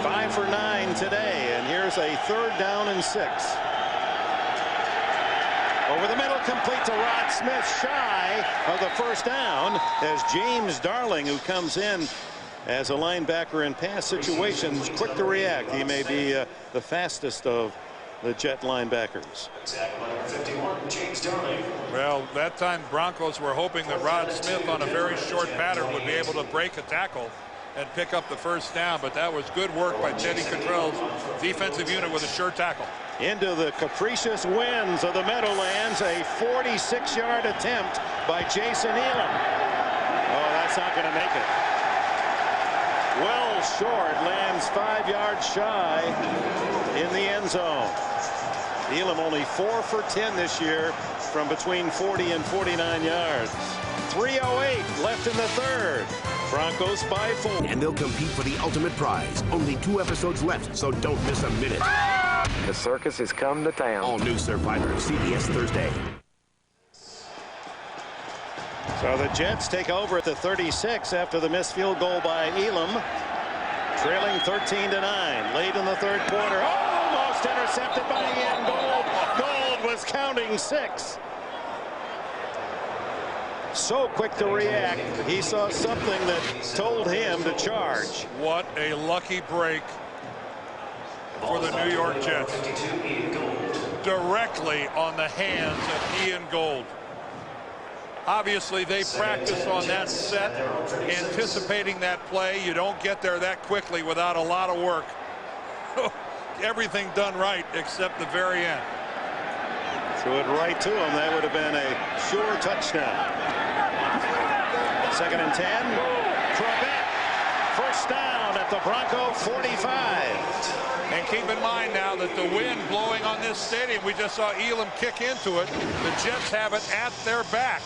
5 for 9 today, and here's a 3rd down and 6. Over the middle, complete to Rod Smith, shy of the first down, as James Darling, who comes in as a linebacker in pass situations, quick to react. He may be the fastest of the Jet linebackers. 51, James Darling. Well, that time Broncos were hoping that Rod Smith on a very short pattern would be able to break a tackle and pick up the first down, but that was good work by Teddy Cottrell's defensive unit with a sure tackle. Into the capricious winds of the Meadowlands, a 46-yard attempt by Jason Elam. Oh, that's not going to make it. Well short, lands 5 yards shy in the end zone. Elam only 4 for 10 this year from between 40 and 49 yards. 3:08 left in the third. Broncos by 4. And they'll compete for the ultimate prize. Only 2 episodes left, so don't miss a minute. The circus has come to town. All new Survivor, CBS Thursday. So the Jets take over at the 36 after the missed field goal by Elam. Trailing 13-9 late in the third quarter. Almost intercepted by Ian Gold. Gold was counting 6. So quick to react. He saw something that told him to charge. What a lucky break for the New York Jets. Directly on the hands of Ian Gold. Obviously, they practiced on that set, anticipating that play. You don't get there that quickly without a lot of work. Everything done right except the very end. Threw it right to him. That would have been a sure touchdown. 2nd and 10. Corbett. First down at the Bronco 45. And keep in mind now that the wind blowing on this stadium, we just saw Elam kick into it. The Jets have it at their back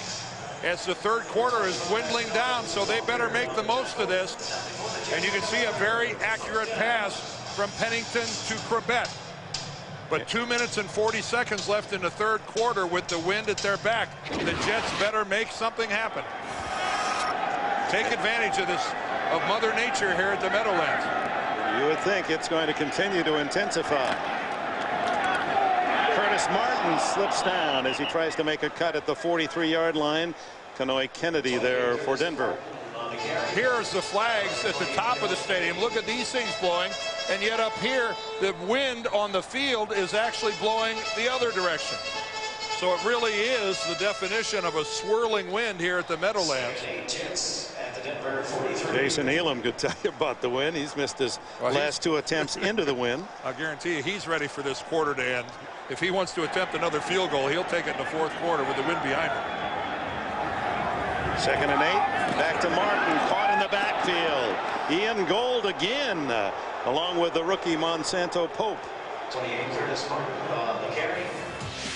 as the third quarter is dwindling down, so they better make the most of this. And you can see a very accurate pass from Pennington to Corbett. But 2 minutes and 40 seconds left in the third quarter with the wind at their back. The Jets better make something happen. Take advantage of this, of Mother Nature here at the Meadowlands. You would think it's going to continue to intensify. Curtis Martin slips down as he tries to make a cut at the 43-yard line. Kanoy Kennedy there for Denver. Here's the flags at the top of the stadium. Look at these things blowing, and yet up here the wind on the field is actually blowing the other direction. So it really is the definition of a swirling wind here at the Meadowlands. Jason Elam could tell you about the wind. He's missed his last 2 attempts into the wind. I guarantee you he's ready for this quarter to end. If he wants to attempt another field goal, he'll take it in the fourth quarter with the wind behind him. 2nd and 8. Back to Martin, caught in the backfield. Ian Gold again, along with the rookie Monsanto Pope. 28, Curtis Martin on the carry.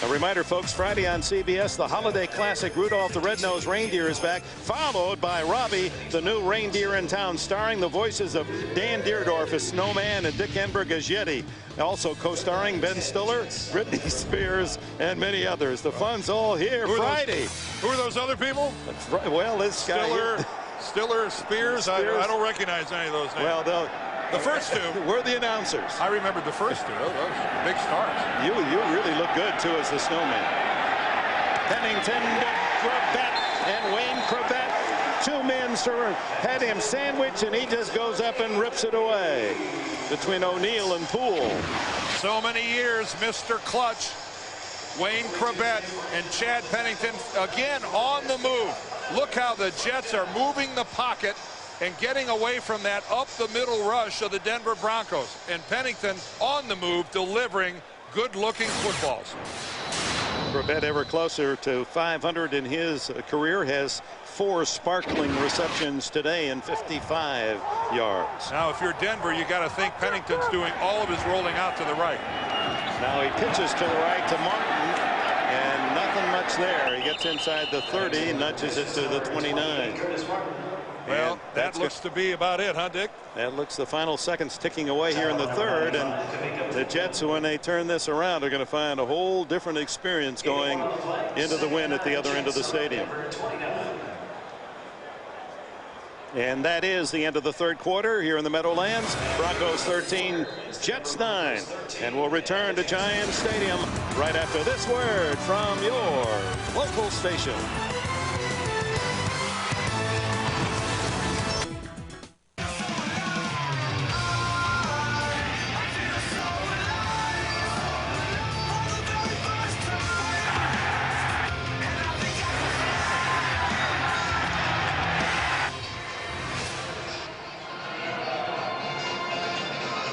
A reminder, folks, Friday on CBS, the holiday classic Rudolph the Red-Nosed Reindeer is back, followed by Robbie, the new reindeer in town, starring the voices of Dan Deerdorf as Snowman and Dick Enberg as Yeti. Also co-starring Ben Stiller, Britney Spears, and many others. The fun's all here Friday. Who are those other people? Well, this Stiller, guy. Stiller, Spears. I don't recognize any of those names. Well, the first 2 were the announcers. I remember the first 2. Those big stars. You really look good too as the Snowman. Pennington to Corbett and Wayne Corbett. 2 men had him sandwiched, and he just goes up and rips it away between O'Neal and Poole. So many years, Mr. Clutch, Wayne Corbett and Chad Pennington again on the move. Look how the Jets are moving the pocket and getting away from that up the middle rush of the Denver Broncos. And Pennington on the move, delivering good-looking footballs. Corbett ever closer to 500 in his career, has 4 sparkling receptions today and 55 yards. Now, if you're Denver, you got to think Pennington's doing all of his rolling out to the right. Now he pitches to the right to Martin, and nothing much there. He gets inside the 30, nudges it to the 29. Well, that looks to be about it, huh, Dick? That looks the final seconds ticking away here in the third, and the Jets, when they turn this around, are going to find a whole different experience going into the win at the other end of the stadium. And that is the end of the third quarter here in the Meadowlands. Broncos 13, Jets 9. And we'll return to Giants Stadium right after this word from your local station.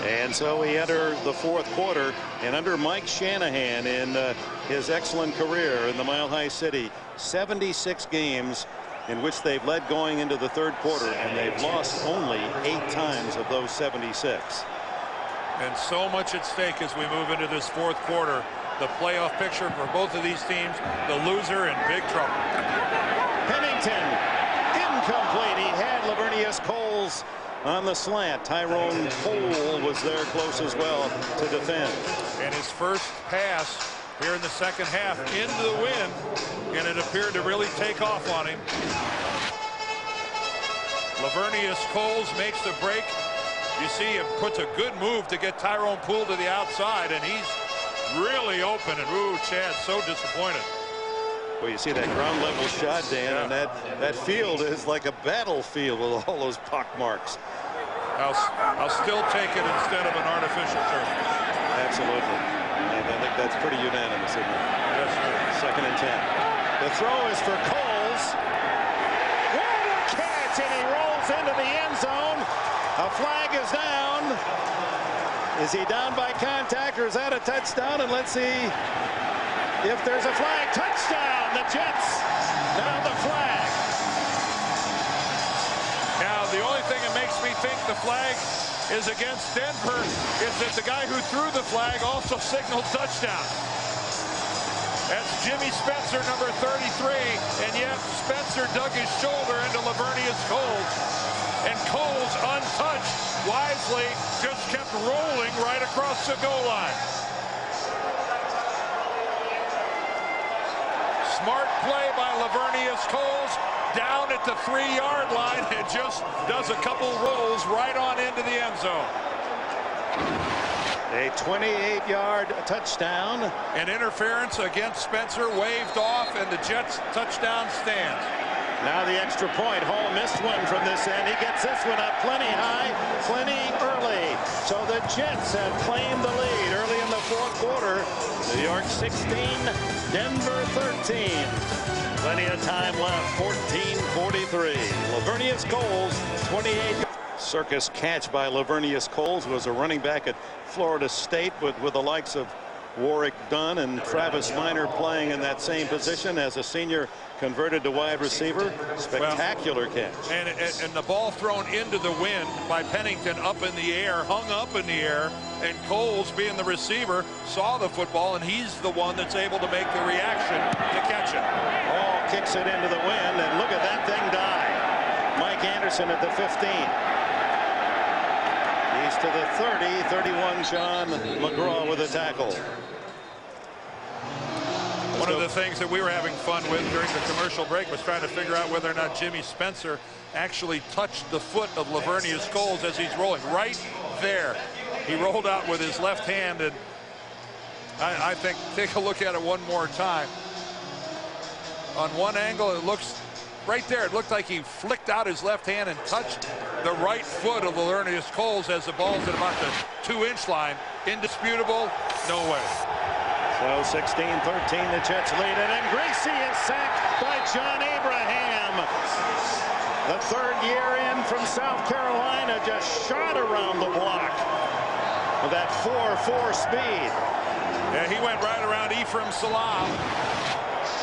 And so we enter the fourth quarter, and under Mike Shanahan in his excellent career in the Mile High City, 76 games in which they've led going into the third quarter, and they've lost only 8 times of those 76. And so much at stake as we move into this fourth quarter. The playoff picture for both of these teams, the loser in big trouble. Pennington, incomplete. He had Lavernius Coles on the slant. Tyrone Cole was there close as well to defend. And his first pass here in the second half into the wind, and it appeared to really take off on him. Lavernius Coles makes the break. You see him puts a good move to get Tyrone Poole to the outside, and he's really open. And ooh, Chad, so disappointed. Well, you see that ground level shot, Dan, and that field is like a battlefield with all those pock marks. I'll still take it instead of an artificial turf. Absolutely. And I think that's pretty unanimous, isn't it? Yes, sir. 2nd and 10. The throw is for Coles. What a catch! And he rolls into the end zone. A flag is down. Is he down by contact, or is that a touchdown? And let's see if there's a flag. Touchdown! The Jets. Now the flag. Now, the only thing that makes me think the flag is against Denver is that the guy who threw the flag also signaled touchdown. That's Jimmy Spencer, number 33, and yet Spencer dug his shoulder into Lavernius Coles. And Coles, untouched, wisely just kept rolling right across the goal line. Smart play by Lavernius Coles. Down at the 3-yard line, and just does a couple rolls right on into the end zone. A 28-yard touchdown. An interference against Spencer waved off, and the Jets touchdown stands. Now the extra point. Hall missed one from this end. He gets this one up plenty high, plenty early. So the Jets have claimed the lead early in the fourth quarter. New York 16, Denver 13. Plenty of time left. 14:43. Lavernius Coles, 28. Circus catch by Lavernius Coles. Was a running back at Florida State with the likes of Warwick Dunn and Travis Minor playing in that same position as a senior, converted to wide receiver. Spectacular catch. And the ball thrown into the wind by Pennington up in the air, hung up in the air, and Coles, being the receiver, saw the football, and he's the one that's able to make the reaction to catch it. Hall kicks it into the wind, and look at that thing die. Mike Anderson at the 15. He's to the 30, 31, Sean McGraw with a tackle. One of the things that we were having fun with during the commercial break was trying to figure out whether or not Jimmy Spencer actually touched the foot of Lavernius Coles as he's rolling. Right there. He rolled out with his left hand, and I think, take a look at it one more time. On one angle, it looks right there. It looked like he flicked out his left hand and touched the right foot of Lavernius Coles as the ball's at about the 2-inch line. Indisputable, no way. So 16-13, the Jets lead it, and Gracie is sacked by John Abraham. The third year in from South Carolina, just shot around the block with that 4.4 speed. Yeah, he went right around Ephraim Salam.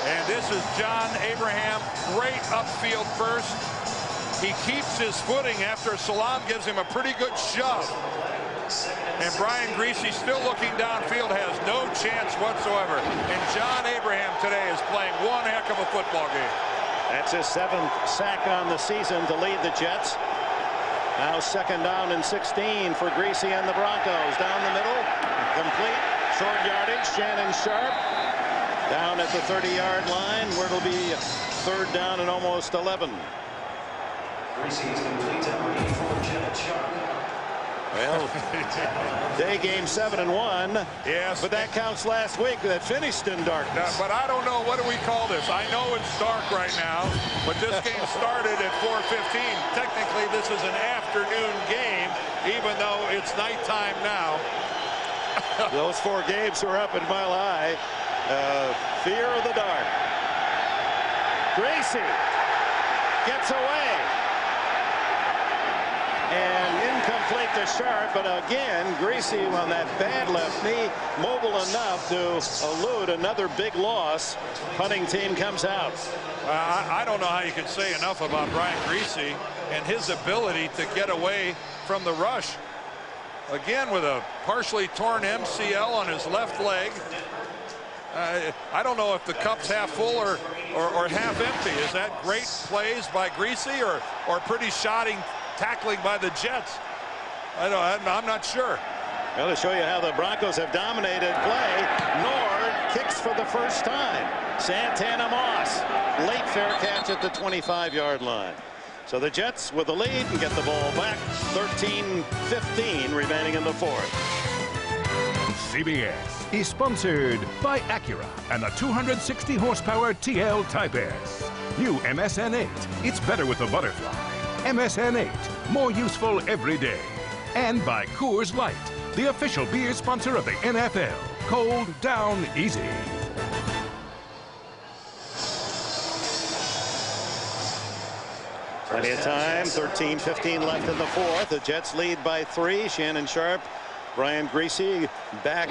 And this is John Abraham, great upfield burst. He keeps his footing after Salam gives him a pretty good shove. And Brian Greasy, still looking downfield, has no chance whatsoever. And John Abraham today is playing one heck of a football game. That's his 7th sack on the season to lead the Jets. Now 2nd down and 16 for Greasy and the Broncos. Down the middle, complete, short yardage. Shannon Sharp down at the 30-yard line, where it'll be 3rd down and almost 11. Greasy is complete to number 84, Jet Sharp. Well, day game 7-1. Yes. But that counts last week that finished in darkness. But I don't know, what do we call this? I know it's dark right now, but this game started at 4:15. Technically, this is an afternoon game, even though it's nighttime now. Those 4 games were up in Mile High. Fear of the dark. Gracie gets away. And incomplete to Sharp, but again, Greasy on that bad left knee, mobile enough to elude another big loss. Punting team comes out. I don't know how you can say enough about Brian Greasy and his ability to get away from the rush. Again, with a partially torn MCL on his left leg. I don't know if the cup's half full or half empty. Is that great plays by Greasy or pretty shoddy tackling by the Jets? I'm not sure. Well, to show you how the Broncos have dominated play, Nord kicks for the first time. Santana Moss, late fair catch at the 25-yard line. So the Jets with the lead and get the ball back. 13-15 remaining in the fourth. CBS is sponsored by Acura and the 260 horsepower TL Type S. New MSN 8. It's better with the butterfly. MSN 8. More useful every day. And by Coors Light, the official beer sponsor of the NFL. Cold down easy. Plenty of time. 13-15 left in the fourth. The Jets lead by 3. Shannon Sharp, Brian Greasy back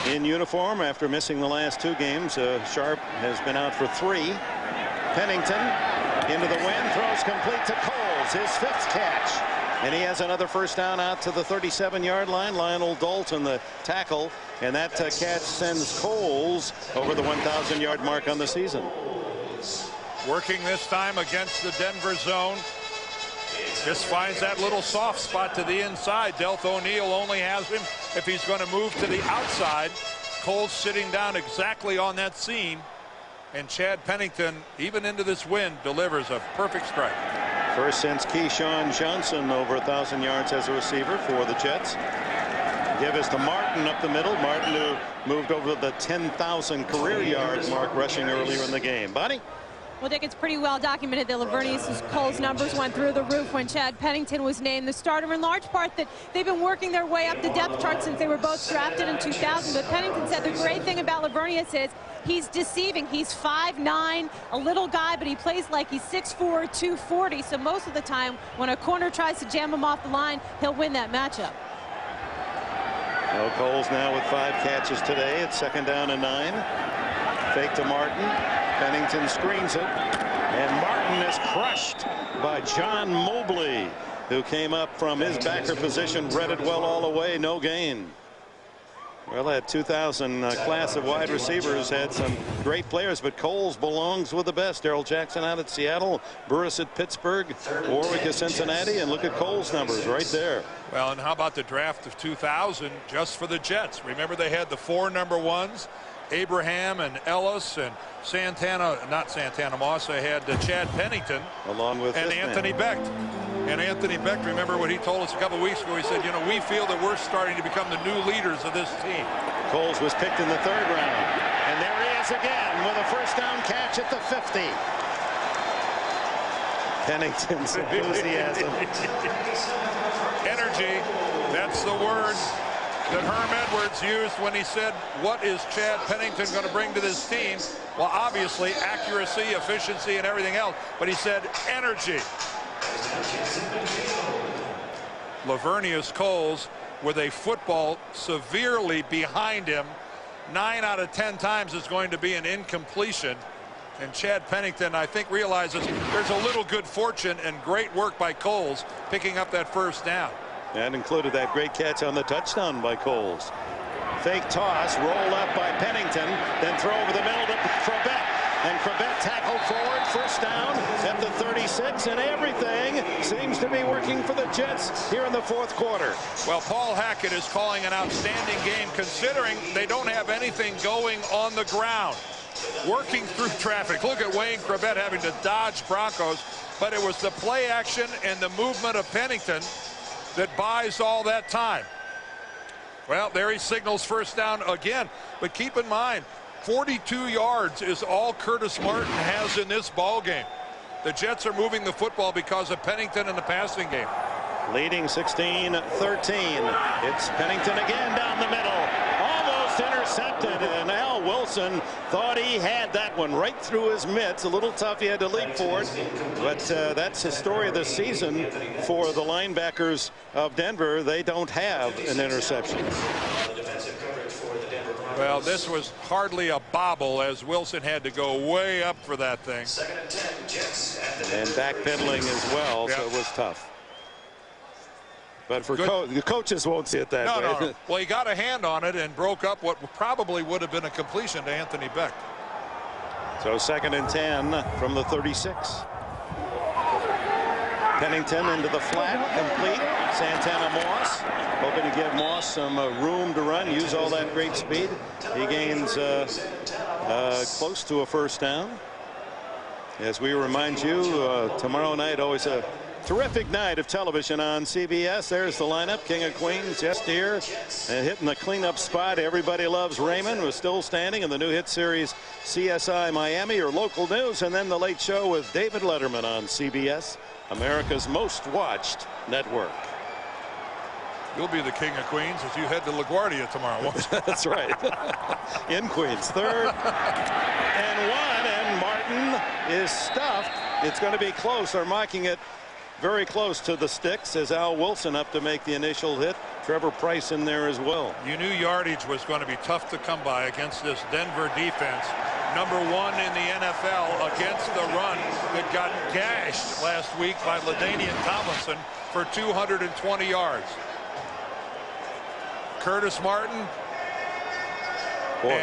in uniform after missing the last 2 games. Sharp has been out for 3. Pennington into the wind, throws complete to Coles, his 5th catch. And he has another first down out to the 37-yard line. Lionel Dalton, the tackle, and that catch sends Coles over the 1,000-yard mark on the season. Working this time against the Denver zone. Just finds that little soft spot to the inside. Delth O'Neal only has him if he's going to move to the outside. Coles sitting down exactly on that seam. And Chad Pennington, even into this wind, delivers a perfect strike. First since Keyshawn Johnson over 1,000 yards as a receiver for the Jets. Give us to Martin up the middle. Martin, who moved over the 10,000 career yard mark rushing earlier in the game. Bonnie? Well, Dick, it's pretty well documented that Lavernius Cole's numbers went through the roof when Chad Pennington was named the starter, in large part that they've been working their way up the depth chart since they were both drafted in 2000. But Pennington said the great thing about Lavernius is he's deceiving. He's 5'9", a little guy, but he plays like he's 6'4", 240. So most of the time, when a corner tries to jam him off the line, he'll win that matchup. Well, Coles now with 5 catches today. It's 2nd down and 9. Fake to Martin. Pennington screens it, and Martin is crushed by John Mobley, who came up from his backer position, read it well all the way, no gain. Well, that 2000 class of wide receivers had some great players, but Coles belongs with the best. Darrell Jackson out at Seattle, Burris at Pittsburgh, Warwick at Cincinnati, and look at Coles' numbers right there. Well, and how about the draft of 2000 just for the Jets? Remember, they had the 4 number 1s. Abraham and Ellis and not Santana Moss. They had Chad Pennington along with and Anthony Becht. And Anthony Becht, remember what he told us a couple weeks ago? He said, you know, we feel that we're starting to become the new leaders of this team. Coles was picked in the 3rd round, and there he is again with a first down catch at the 50. Pennington's enthusiasm. Energy, that's the word that Herm Edwards used when he said, what is Chad Pennington going to bring to this team? Well, obviously accuracy, efficiency, and everything else, but he said energy. Lavernius Coles with a football severely behind him. 9 out of 10 times is going to be an incompletion. And Chad Pennington, I think, realizes there's a little good fortune and great work by Coles picking up that first down. And included that great catch on the touchdown by Coles. Fake toss, roll up by Pennington, then throw over the middle to Crabette. And Crabette tackled forward, first down at the 36, and everything seems to be working for the Jets here in the 4th quarter. Well, Paul Hackett is calling an outstanding game considering they don't have anything going on the ground. working through traffic. Look at Wayne Cravett having to dodge Broncos, but it was the play action and the movement of Pennington that buys all that time. Well, there he signals first down again, but keep in mind, 42 yards is all Curtis Martin has in this ball game. The Jets are moving the football because of Pennington in the passing game. Leading 16-13. It's Pennington again down the middle. Almost intercepted, and Al Wilson thought he had that one right through his mitts. A little tough, he had to leap for it. But that's the story of the season for the linebackers of Denver. They don't have an interception. Well, this was hardly a bobble as Wilson had to go way up for that thing. And backpedaling as well, so it was tough. But for the coaches won't see it that way. No. Well, he got a hand on it and broke up what probably would have been a completion to Anthony Beck. So 2nd and 10 from the 36. Pennington into the flat, complete. Santana Moss, hoping to give Moss some room to run, use all that great speed. He gains close to a first down. As we remind you, tomorrow night, always a terrific night of television on CBS. There's the lineup. King of Queens just here and hitting the cleanup spot. Everybody Loves Raymond was still standing in the new hit series CSI Miami, your local news, and then the Late Show with David Letterman on CBS, America's most watched network. You'll be the King of Queens as you head to LaGuardia tomorrow, won't you? That's right. In Queens. 3rd and 1, and Martin is stuffed. It's going to be close. They're marking it very close to the sticks as Al Wilson up to make the initial hit. Trevor Price in there as well. You knew yardage was going to be tough to come by against this Denver defense. Number 1 in the NFL against the run that got gashed last week by LaDainian Tomlinson for 220 yards. Curtis Martin,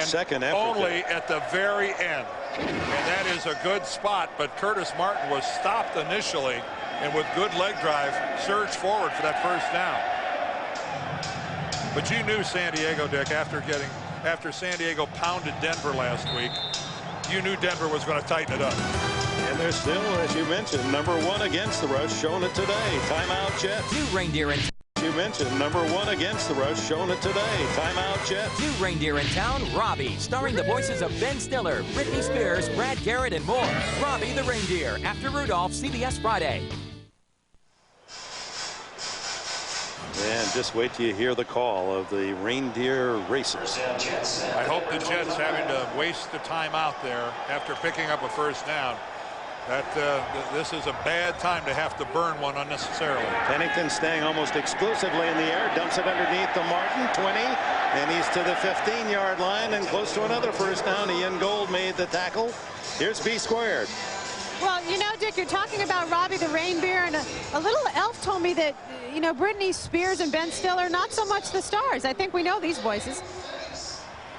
second effort only at the very end. And that is a good spot, but Curtis Martin was stopped initially and with good leg drive surged forward for that first down. But you knew San Diego, Dick, after San Diego pounded Denver last week, you knew Denver was going to tighten it up. And they're still, as you mentioned, number 1 against the rush, showing it today. Timeout Jets. New reindeer in You mentioned number 1 against the rush, showing it today. Timeout Jets. New reindeer in town, Robbie, starring the voices of Ben Stiller, Britney Spears, Brad Garrett, and more. Robbie the Reindeer, after Rudolph, CBS Friday. And just wait till you hear the call of the reindeer racers. I hope the Jets, having to waste the time out there after picking up a first down, that this is a bad time to have to burn one unnecessarily. Pennington staying almost exclusively in the air, dumps it underneath the Martin, 20, and he's to the 15-yard line and close to another first down. Ian Gold made the tackle. Here's B squared. Well, you know, Dick, you're talking about Robbie the Reindeer, and a little elf told me that, you know, Britney Spears and Ben Stiller, not so much the stars. I think we know these voices.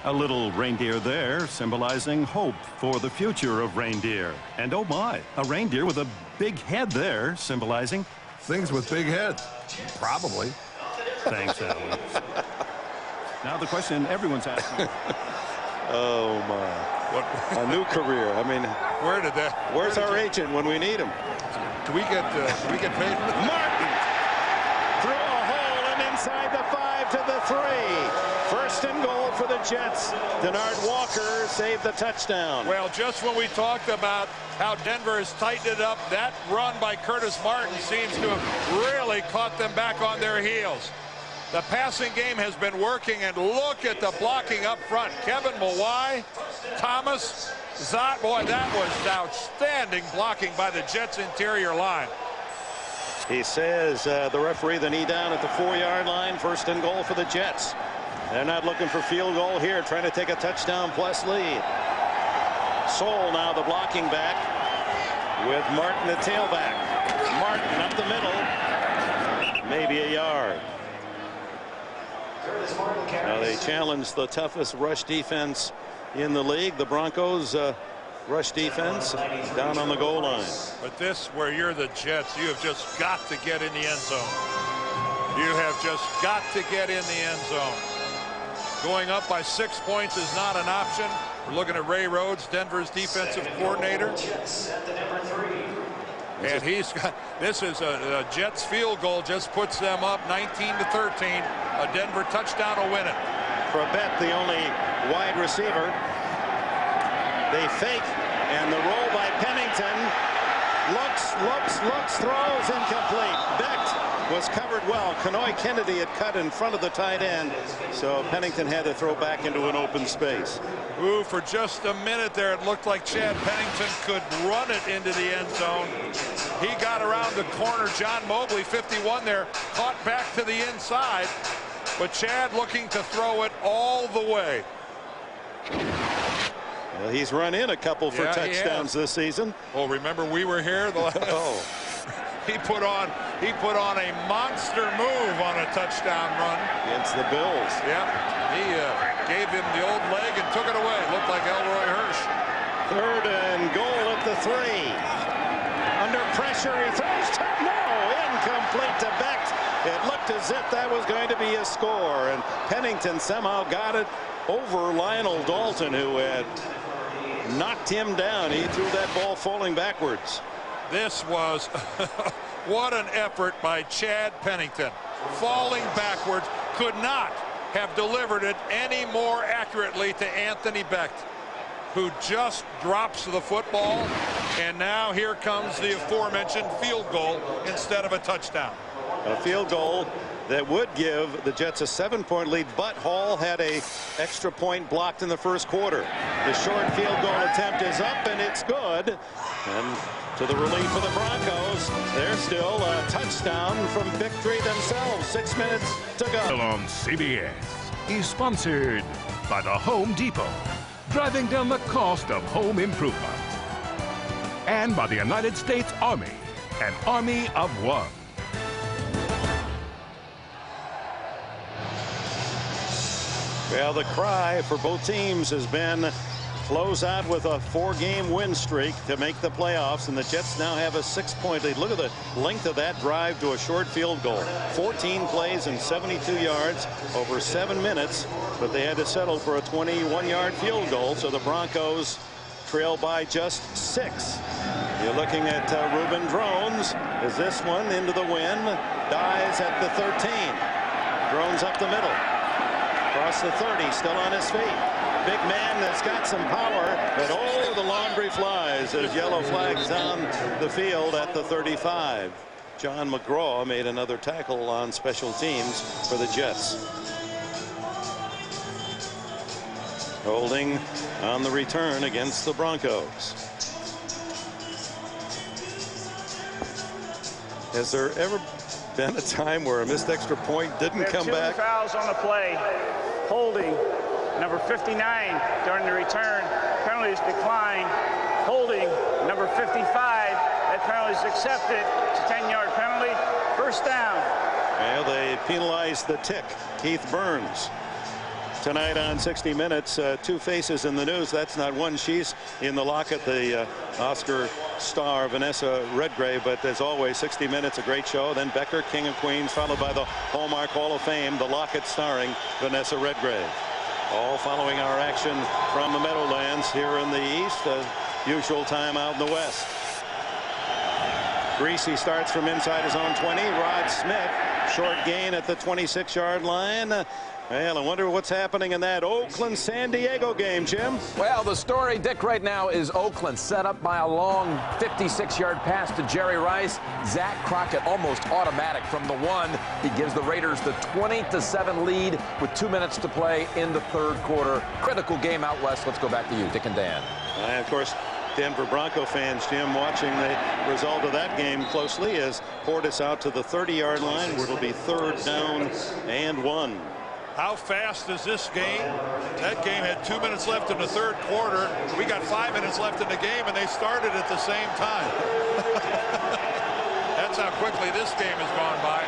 A little reindeer there, symbolizing hope for the future of reindeer. And oh my, a reindeer with a big head there, symbolizing things with big heads. Probably. Thanks, Alan. Now the question everyone's asking. Oh my. What? A new career. I mean, where's our agent when we need him? Do we get paid? Martin through a hole and inside the 5 to the 3. First and goal for the Jets. Denard Walker saved the touchdown. Well, just when we talked about how Denver has tightened it up, that run by Curtis Martin seems to have really caught them back on their heels. The passing game has been working, and look at the blocking up front. Kevin Mawai, Thomas, Zott. Boy, that was outstanding blocking by the Jets' interior line. He says the referee the knee down at the 4-yard line. First and goal for the Jets. They're not looking for field goal here, trying to take a touchdown plus lead. Soule now the blocking back with Martin the tailback. Martin up the middle, maybe a yard. Now they challenge the toughest rush defense in the league. The Broncos rush defense down on the goal line. But this, where you're the Jets, you have just got to get in the end zone. You have just got to get in the end zone. Going up by 6 points is not an option. We're looking at Ray Rhodes, Denver's defensive coordinator. And he's got, this is a Jets field goal, just puts them up 19-13. A Denver touchdown will win it. Corbett, the only wide receiver. They fake, and the roll by Pennington. Looks, throws, incomplete. Becht was covered well. Kanoy Kennedy had cut in front of the tight end, so Pennington had to throw back into an open space. Ooh, for just a minute there, it looked like Chad Pennington could run it into the end zone. He got around the corner. John Mobley, 51 there, caught back to the inside, but Chad looking to throw it all the way. Well, he's run in a couple for touchdowns this season. Oh, remember we were here? He put on a monster move on a touchdown run against the Bills. Yep, he gave him the old leg and took it away. Looked like Elroy Hirsch. 3rd and goal at the 3. Under pressure, he throws to incomplete to Becht. It looked as if that was going to be a score, and Pennington somehow got it over Lionel Dalton, who had knocked him down. He threw that ball falling backwards. This was what an effort by Chad Pennington. Falling backwards, could not have delivered it any more accurately to Anthony Becht, who just drops the football, and now here comes the aforementioned field goal instead of a touchdown. A field goal that would give the Jets a 7-point lead, but Hall had a extra point blocked in the first quarter. The short field goal attempt is up, and it's good. And to the relief of the Broncos, they're still a touchdown from victory themselves. 6 minutes to go. On CBS is sponsored by the Home Depot, driving down the cost of home improvement, and by the United States Army, an army of one. Well, the cry for both teams has been close out with a 4-game win streak to make the playoffs, and the Jets now have a 6-point lead. Look at the length of that drive to a short field goal. 14 plays and 72 yards over 7 minutes, but they had to settle for a 21-yard field goal, so the Broncos trail by just 6. You're looking at Ruben Drones as this one into the wind, dies at the 13. Drones up the middle. Across the 30, still on his feet. Big man that's got some power, but oh, the laundry flies as yellow flags down the field at the 35. John McGraw made another tackle on special teams for the Jets. Holding on the return against the Broncos. Has there ever been a time where a missed extra point didn't come back? 2 fouls on the play. Holding number 59 during the return. Penalties declined. Holding number 55. That penalty is accepted. It's a 10-yard penalty. First down. Well, they penalized the tick, Keith Burns. Tonight on 60 Minutes, 2 faces in the news. That's not one. She's in the locket, the Oscar star Vanessa Redgrave. But as always, 60 Minutes, a great show. Then Becker, King of Queens, followed by the Hallmark Hall of Fame, the locket starring Vanessa Redgrave. All following our action from the Meadowlands here in the east. Usual time out in the west. Greasy starts from inside his own 20. Rod Smith, short gain at the 26-yard line. Well, I wonder what's happening in that Oakland-San Diego game, Jim. Well, the story, Dick, right now is Oakland set up by a long 56-yard pass to Jerry Rice. Zach Crockett almost automatic from the 1. He gives the Raiders the 20-7 lead with 2 minutes to play in the 3rd quarter. Critical game out west. Let's go back to you, Dick and Dan. And, of course, Denver Bronco fans, Jim, watching the result of that game closely as Portis out to the 30-yard line where it'll be 3rd down and 1. How fast is this game? That game had 2 minutes left in the 3rd quarter. We got 5 minutes left in the game, and they started at the same time. That's how quickly this game has gone by.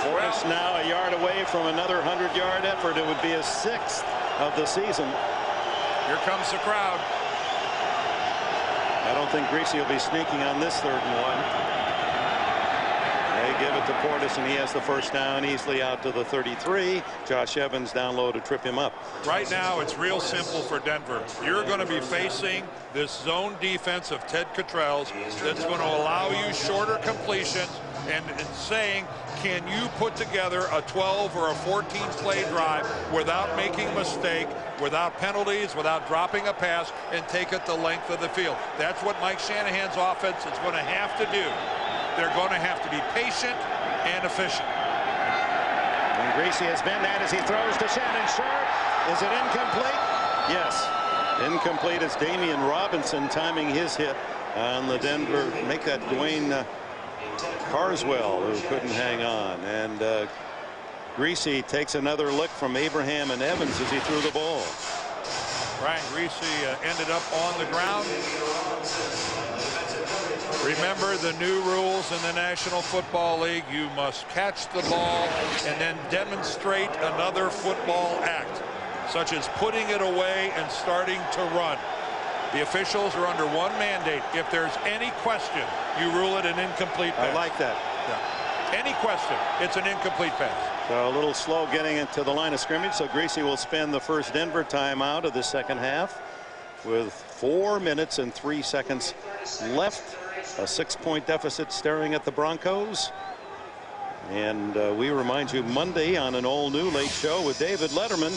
Portis now a yard away from another 100-yard effort. It would be his 6th of the season. Here comes the crowd. I don't think Greasy will be sneaking on this 3rd and 1. They give it to Portis, and he has the first down easily out to the 33. Josh Evans down low to trip him up. Right now, it's real simple for Denver. You're going to be facing this zone defense of Ted Cottrell's that's going to allow you shorter completions and saying, can you put together a 12 or a 14 play drive without making a mistake, without penalties, without dropping a pass, and take it the length of the field. That's what Mike Shanahan's offense is going to have to do. They're going to have to be patient and efficient. And Greasy has been that as he throws to Shannon Sharp. Is it incomplete? Yes. Incomplete as Damian Robinson timing his hit on the Denver. Make that Dwayne Carswell, who couldn't hang on. And Greasy takes another look from Abraham and Evans as he threw the ball. Brian Greasy ended up on the ground. Remember the new rules in the National Football League. You must catch the ball and then demonstrate another football act, such as putting it away and starting to run. The officials are under one mandate. If there's any question, you rule it an incomplete pass. I like that. Yeah. Any question, it's an incomplete pass. So a little slow getting into the line of scrimmage. So Greasy will spend the first Denver timeout of the second half with 4 minutes and 3 seconds left. A 6-point deficit staring at the Broncos. And we remind you, Monday on an all-new late show with David Letterman,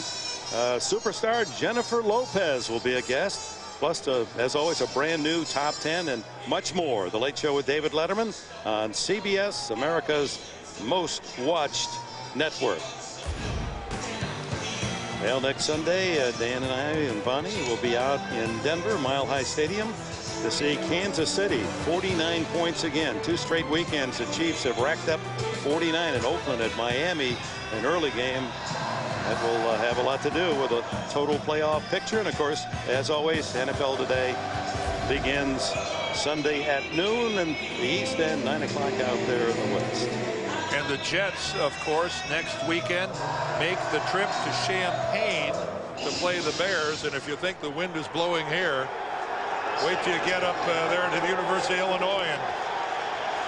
superstar Jennifer Lopez will be a guest. Plus, as always, a brand new top 10 and much more. The Late Show with David Letterman on CBS, America's most watched network. Well, next Sunday, Dan and I and Bonnie will be out in Denver, Mile High Stadium, to see Kansas City. 49 points again. 2 straight weekends. The Chiefs have racked up 49 in Oakland at Miami. An early game that will have a lot to do with a total playoff picture. And of course, as always, NFL Today begins Sunday at noon in the East End, 9 o'clock out there in the West. And the Jets, of course, next weekend make the trip to Champaign to play the Bears. And if you think the wind is blowing here, wait till you get up there to the University of Illinois and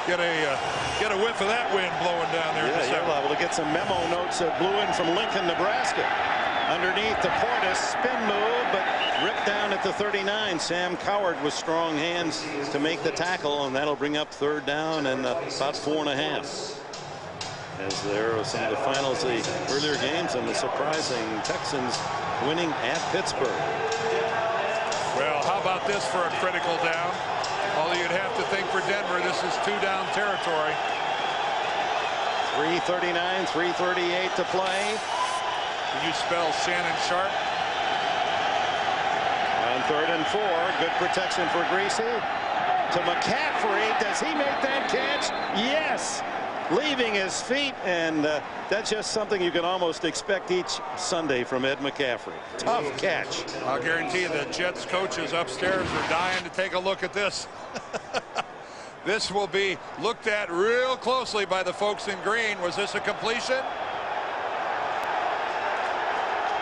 get a whiff of that wind blowing down there. Yeah, you're liable to get some memo notes that blew in from Lincoln, Nebraska. Underneath the Portis spin move, but ripped down at the 39. Sam Coward with strong hands to make the tackle, and that'll bring up third down and about 4.5. As there are some of the finals of the earlier games, and the surprising Texans winning at Pittsburgh. Well, how about this for a critical down? Although you'd have to think for Denver, this is 2-down territory. 3:39, 3:38 to play. Can you spell Shannon Sharp? On 3rd and 4, good protection for Greasy. To McCaffrey, does he make that catch? Yes! Leaving his feet, and that's just something you can almost expect each Sunday from Ed McCaffrey. Tough catch. I'll guarantee you the Jets coaches upstairs are dying to take a look at this. This will be looked at real closely by the folks in green. Was this a completion?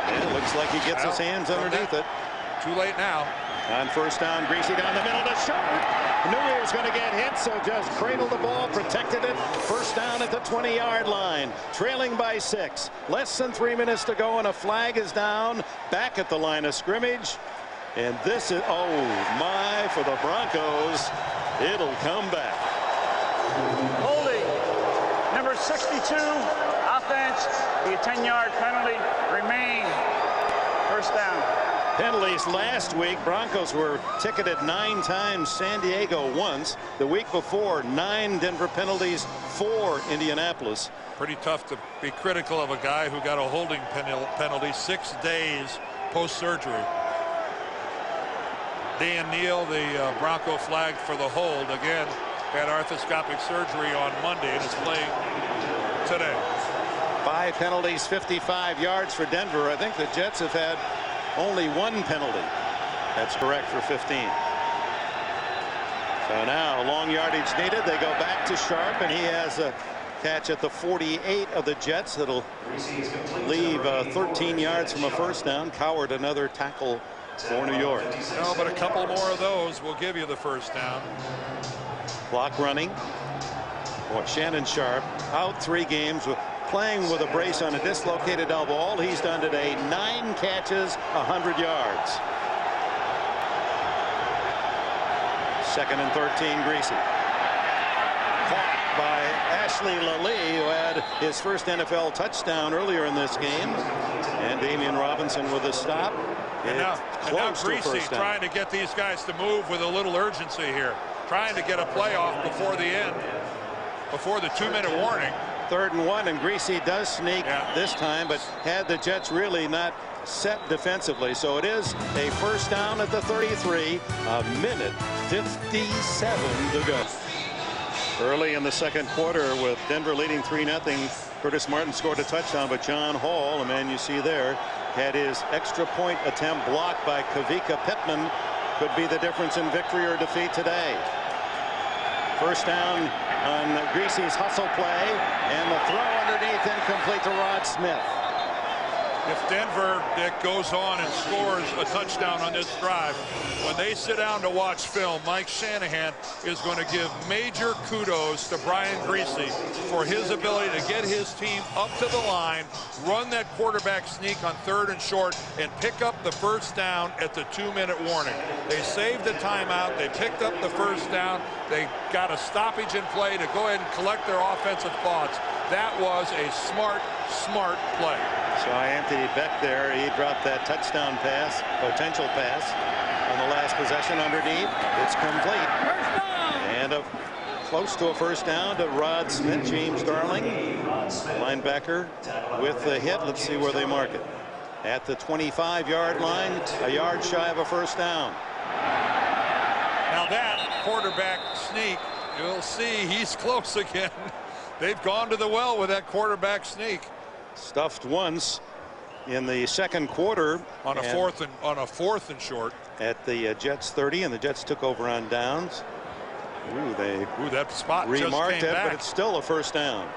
Yeah, it looks like he gets his hands underneath it. Too late now. On first down, Greasy down the middle to Sharp. Knew he was going to get hit, so just cradled the ball, protected it. First down at the 20-yard line, trailing by 6. Less than 3 minutes to go, and a flag is down. Back at the line of scrimmage. And this is, oh my, for the Broncos. It'll come back. Holding. Number 62, offense. The 10-yard penalty remain. First down. Penalties last week. Broncos were ticketed 9 times. San Diego once. The week before, 9 Denver penalties, 4 Indianapolis. Pretty tough to be critical of a guy who got a holding penalty 6 days post-surgery. Dan Neal, the Bronco flagged for the hold. Again, had arthroscopic surgery on Monday and is playing today. 5 penalties, 55 yards for Denver. I think the Jets have had only 1 penalty. That's correct for 15. So now long yardage needed. They go back to Sharp, and he has a catch at the 48 of the Jets that'll leave 13 yards from a first down. Coward another tackle for New York. No, but a couple more of those will give you the first down. Clock running. Boy, Shannon Sharp out 3 games with playing with a brace on a dislocated elbow. All he's done today, 9 catches, 100 yards. 2nd and 13, Greasy. Caught by Ashley Lally, who had his first NFL touchdown earlier in this game. And Damian Robinson with a stop. And now Greasy trying to get these guys to move with a little urgency here. Trying to get a playoff before the end, before the 2-minute warning. 3rd and 1, and Greasy does sneak this time, but had the Jets really not set defensively. So it is a first down at the 33, a minute 57 to go. Early in the 2nd quarter with Denver leading 3-0. Curtis Martin scored a touchdown, but John Hall, the man you see there, had his extra point attempt blocked by Kavika Pittman. Could be the difference in victory or defeat today. First down on Greasy's hustle play, and the throw underneath incomplete to Rod Smith. If Denver, Dick, goes on and scores a touchdown on this drive, when they sit down to watch film, Mike Shanahan is going to give major kudos to Brian Greasy for his ability to get his team up to the line, run that quarterback sneak on 3rd and short, and pick up the first down at the 2-minute warning. They saved the timeout. They picked up the first down. They got a stoppage in play to go ahead and collect their offensive thoughts. That was a smart play. So Anthony Beck there, he dropped that touchdown pass, potential pass, on the last possession underneath. It's complete. And close to a first down to Rod Smith. James Darling, linebacker, with the hit. Let's see where they mark it. At the 25-yard line, a yard shy of a first down. Now that quarterback sneak, you'll see he's close again. They've gone to the well with that quarterback sneak. Stuffed once in the 2nd quarter on a fourth and short at the Jets 30, and the Jets took over on downs. That spot remarked just came it, back. but it's still a first down.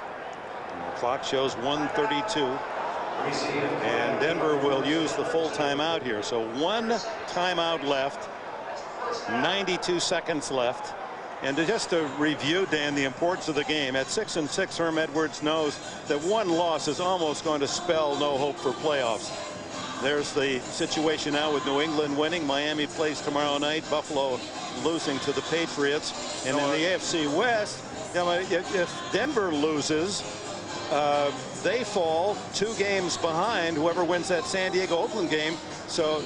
And the clock shows 1:32, and Denver will use the full timeout here. So 1 timeout left, 92 seconds left. And just to review, Dan, the importance of the game, at 6-6, Herm Edwards knows that 1 loss is almost going to spell no hope for playoffs. There's the situation now with New England winning. Miami plays tomorrow night. Buffalo losing to the Patriots. And in the AFC West, if Denver loses, they fall 2 games behind whoever wins that San Diego-Oakland game. So,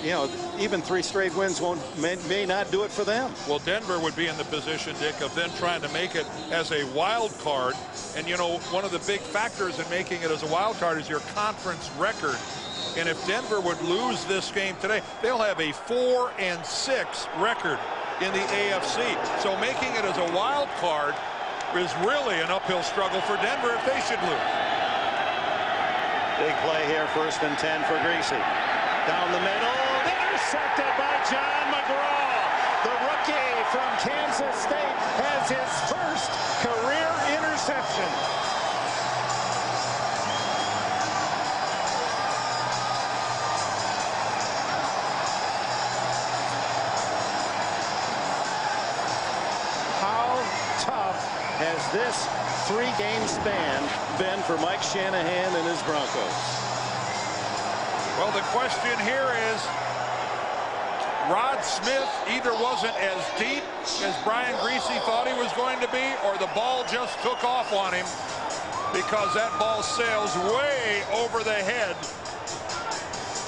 even 3 straight wins may not do it for them. Well, Denver would be in the position, Dick, of then trying to make it as a wild card. And, one of the big factors in making it as a wild card is your conference record. And if Denver would lose this game today, they'll have a 4-6 record in the AFC. So making it as a wild card is really an uphill struggle for Denver if they should lose. Big play here, 1st and 10 for Greasy. Down the middle, intercepted by John McGraw. The rookie from Kansas State has his first career interception. How tough has this 3-game span been for Mike Shanahan and his Broncos? Well, the question here is, Rod Smith either wasn't as deep as Brian Greasy thought he was going to be, or the ball just took off on him, because that ball sails way over the head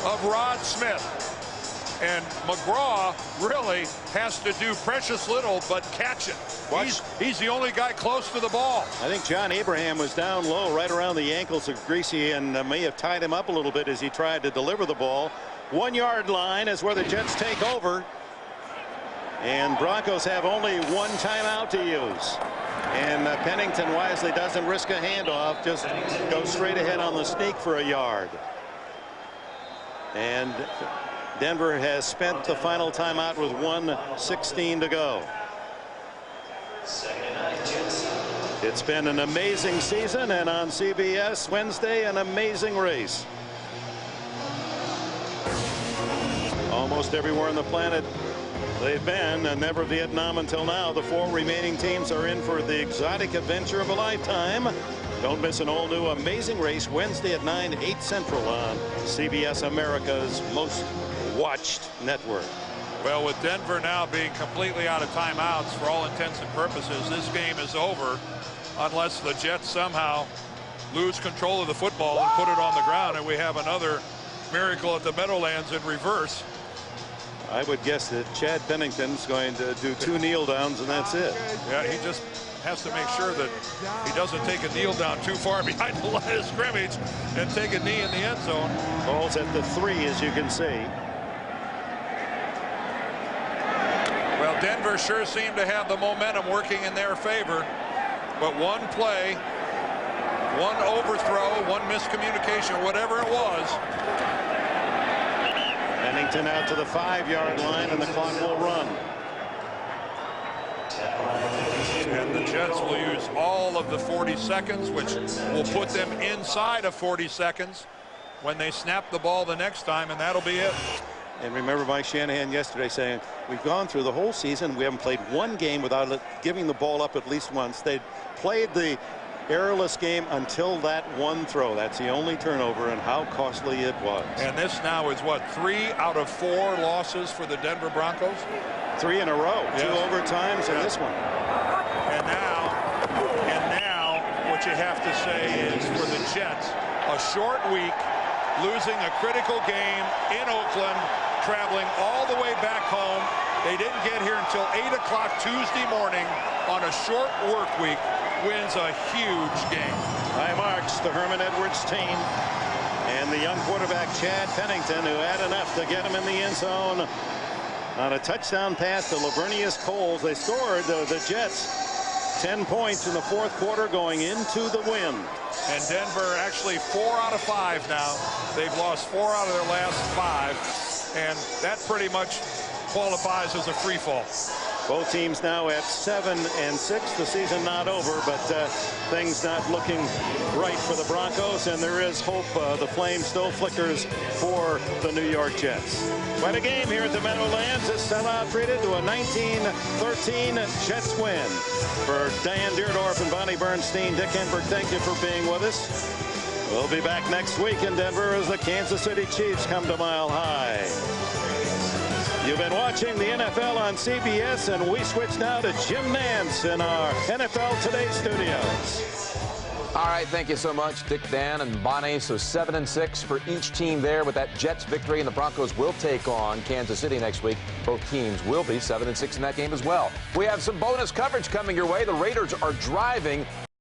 of Rod Smith. And McGraw really has to do precious little but catch it. He's the only guy close to the ball. I think John Abraham was down low right around the ankles of Greasy, and may have tied him up a little bit as he tried to deliver the ball. 1-yard line is where the Jets take over. And Broncos have only 1 timeout to use. And Pennington wisely doesn't risk a handoff, just goes straight ahead on the sneak for a yard. And Denver has spent the final timeout with 1:16 to go. It's been an amazing season, and on CBS Wednesday, an amazing race. Almost everywhere on the planet They've been never Vietnam until now. The 4 remaining teams are in for the exotic adventure of a lifetime. Don't miss an all-new Amazing Race Wednesday at 9, 8 Central on CBS, America's most watched network. Well, with Denver now being completely out of timeouts for all intents and purposes, this game is over unless the Jets somehow lose control of the football and put it on the ground, and we have another miracle at the Meadowlands in reverse. I would guess that Chad Pennington's going to do 2 kneel downs, and that's it. Yeah, he just has to make sure that he doesn't take a kneel down too far behind the line of scrimmage and take a knee in the end zone. Ball's at the 3, as you can see. Well, Denver sure seemed to have the momentum working in their favor, but one play, one overthrow, one miscommunication, whatever it was. Pennington out to the 5-yard line, and the clock will run. And the Jets will use all of the 40 seconds, which will put them inside of 40 seconds when they snap the ball the next time, and that'll be it. And remember Mike Shanahan yesterday saying, we've gone through the whole season. We haven't played one game without giving the ball up at least once. They played the errorless game until that one throw. That's the only turnover, and how costly it was. And this now is what, 3 out of 4 losses for the Denver Broncos? 3 in a row. Yes. 2 overtimes and this one. And now what you have to say is, for the Jets, a short week, losing a critical game in Oakland, traveling all the way back home. They didn't get here until 8 o'clock Tuesday morning on a short work week. Wins a huge game. High marks to Herman Edwards' team. And the young quarterback, Chad Pennington, who had enough to get him in the end zone on a touchdown pass to Lavernius Coles. They scored, the Jets, 10 points in the 4th quarter going into the win. And Denver actually 4 out of 5 now. They've lost 4 out of their last 5. And that pretty much qualifies as a free fall. Both teams now at 7-6. The season not over, but things not looking bright for the Broncos, and there is hope. The flame still flickers for the New York Jets. Quite a game here at the Meadowlands. This sellout treated to a 19-13 Jets win. For Diane Deerdorf and Bonnie Bernstein, Dick Enberg, thank you for being with us. We'll be back next week in Denver as the Kansas City Chiefs come to Mile High. You've been watching the NFL on CBS, and we switch now to Jim Nance in our NFL Today studios. All right, thank you so much, Dick, Dan, and Bonnie. So 7-6 for each team there with that Jets victory, and the Broncos will take on Kansas City next week. Both teams will be 7-6 in that game as well. We have some bonus coverage coming your way. The Raiders are driving